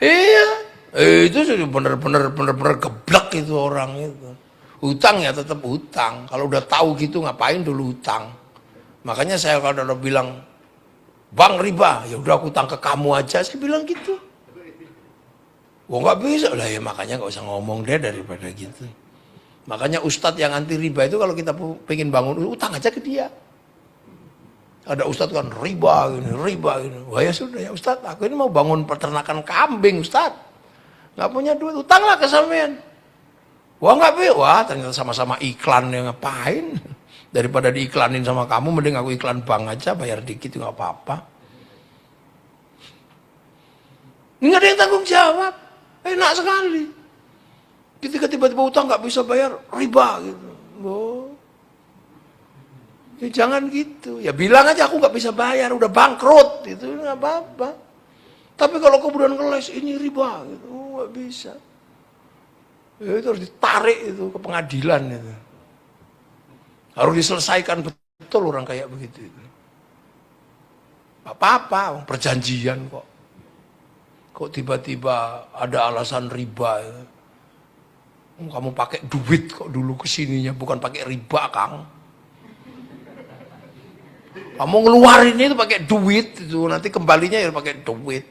Iya, itu sudah bener-bener geblek itu orang itu. Hutang ya tetap hutang. Kalau udah tahu gitu ngapain dulu hutang. Makanya saya kalau udah bilang bang riba, ya udah aku hutang ke kamu aja, saya bilang gitu. Wah nggak bisa lah ya, makanya nggak usah ngomong deh daripada gitu. Makanya ustadz yang anti riba itu kalau kita pengen bangun utang aja ke dia. Ada ustadz kan riba gini. Wah ya sudah ya ustadz, aku ini mau bangun peternakan kambing ustadz. Nggak punya duit, utanglah ke sampean. Wah nggak bisa, wah ternyata sama-sama iklan yang ngapain. Daripada diiklanin sama kamu, mending aku iklan bank aja, bayar dikit nggak apa-apa. Nggak ada yang tanggung jawab. Enak sekali. Ketika tiba-tiba utang nggak bisa bayar, riba gitu. Oh. Ya jangan gitu. Ya bilang aja aku nggak bisa bayar, udah bangkrut, itu nggak apa-apa. Tapi kalau kemudian ngeles ini riba, gitu, nggak bisa. Ya, itu harus ditarik itu ke pengadilan itu. Harus diselesaikan betul orang kayak begitu. Apa-apa, perjanjian kok. Kok tiba-tiba ada alasan riba ya? Kamu pakai duit kok dulu kesininya, bukan pakai riba Kang. Kamu ngeluarin itu pakai duit itu, nanti kembalinya ya pakai duit.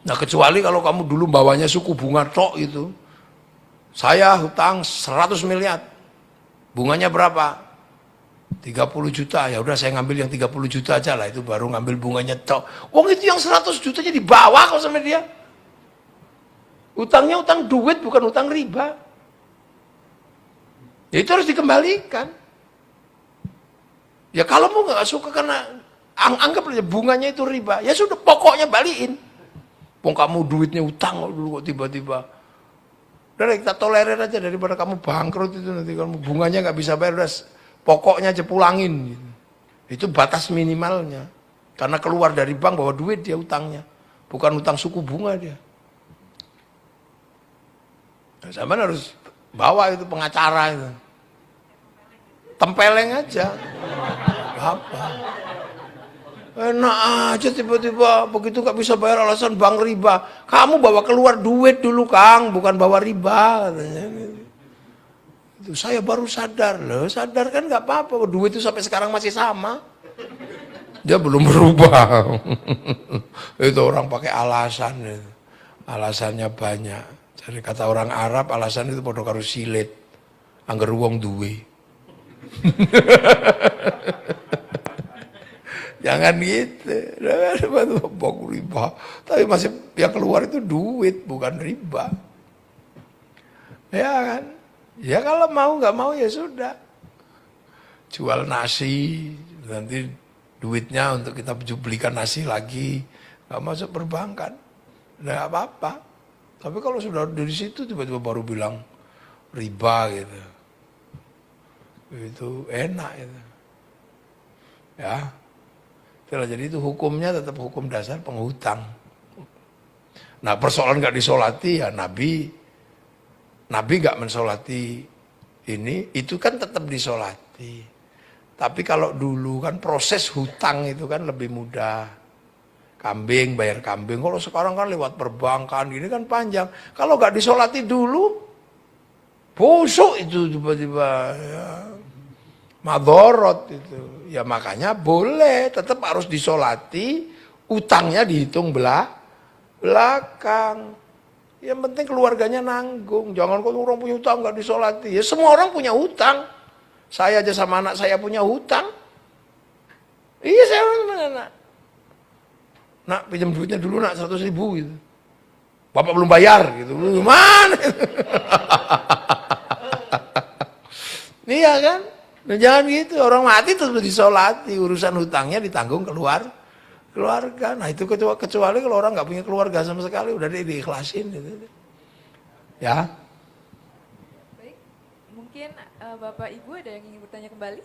Nah kecuali kalau kamu dulu bawanya suku bunga tok itu, saya hutang 100 miliar, bunganya berapa? 30 juta, ya udah saya ngambil yang 30 juta aja lah, itu baru ngambil bunganya tok. Wong itu yang 100 jutanya dibawa kok sama dia. Utangnya utang duit bukan utang riba. Ya itu harus dikembalikan. Ya kalau mau nggak suka karena anggap aja bunganya itu riba, ya sudah pokoknya balikin. Wong kamu duitnya utang dulu kok tiba-tiba. Udah kita tolerir aja daripada kamu bangkrut itu nanti kamu bunganya nggak bisa bayar, udah pokoknya aja pulangin. Gitu. Itu batas minimalnya. Karena keluar dari bank bawa duit dia utangnya, bukan utang suku bunga dia. Nah, zaman harus bawa itu pengacara itu. Tempeleng aja. Apa? Enak aja tiba-tiba begitu nggak bisa bayar alasan bank riba. Kamu bawa keluar duit dulu Kang, bukan bawa riba katanya. Itu saya baru sadar loh, sadar kan nggak apa-apa. Duit itu sampai sekarang masih sama. Dia belum berubah. Itu orang pakai alasan itu. Alasannya banyak. Jadi kata orang Arab alasan itu padha karo silit. Angger wong duwe. Jangan gitu. Bang riba. Tapi masih yang keluar itu duit, bukan riba. Ya kan? Ya kalau mau nggak mau ya sudah. Jual nasi, nanti duitnya untuk kita belikan nasi lagi. Nggak masuk perbankan. Nggak apa-apa. Tapi kalau sudah dari situ tiba-tiba baru bilang riba gitu. Itu enak itu. Ya. Jadi itu hukumnya tetap hukum dasar penghutang. Nah persoalan nggak disolati ya Nabi nggak mensolati ini, itu kan tetap disolati. Tapi kalau dulu kan proses hutang itu kan lebih mudah. Kambing, bayar kambing. Kalau sekarang kan lewat perbankan, gini kan panjang. Kalau nggak disolati dulu, busuk itu tiba-tiba. Ya. Madorot itu. Ya makanya boleh, tetap harus disolati, utangnya dihitung belakang. Yang penting keluarganya nanggung. Jangan kalau orang punya utang nggak disolati. Ya semua orang punya utang. Saya aja sama anak saya punya hutang. Iya saya anak. Nak pinjam duitnya dulu nak 100.000 gitu. Bapak belum bayar gitu. Gimana? Iya kan? Nah, jangan gitu, orang mati terus disolati, urusan hutangnya ditanggung keluarga. Nah itu kecuali kalau orang nggak punya keluarga sama sekali, udah diikhlasin gitu. Ya. Baik, mungkin Bapak Ibu ada yang ingin bertanya kembali?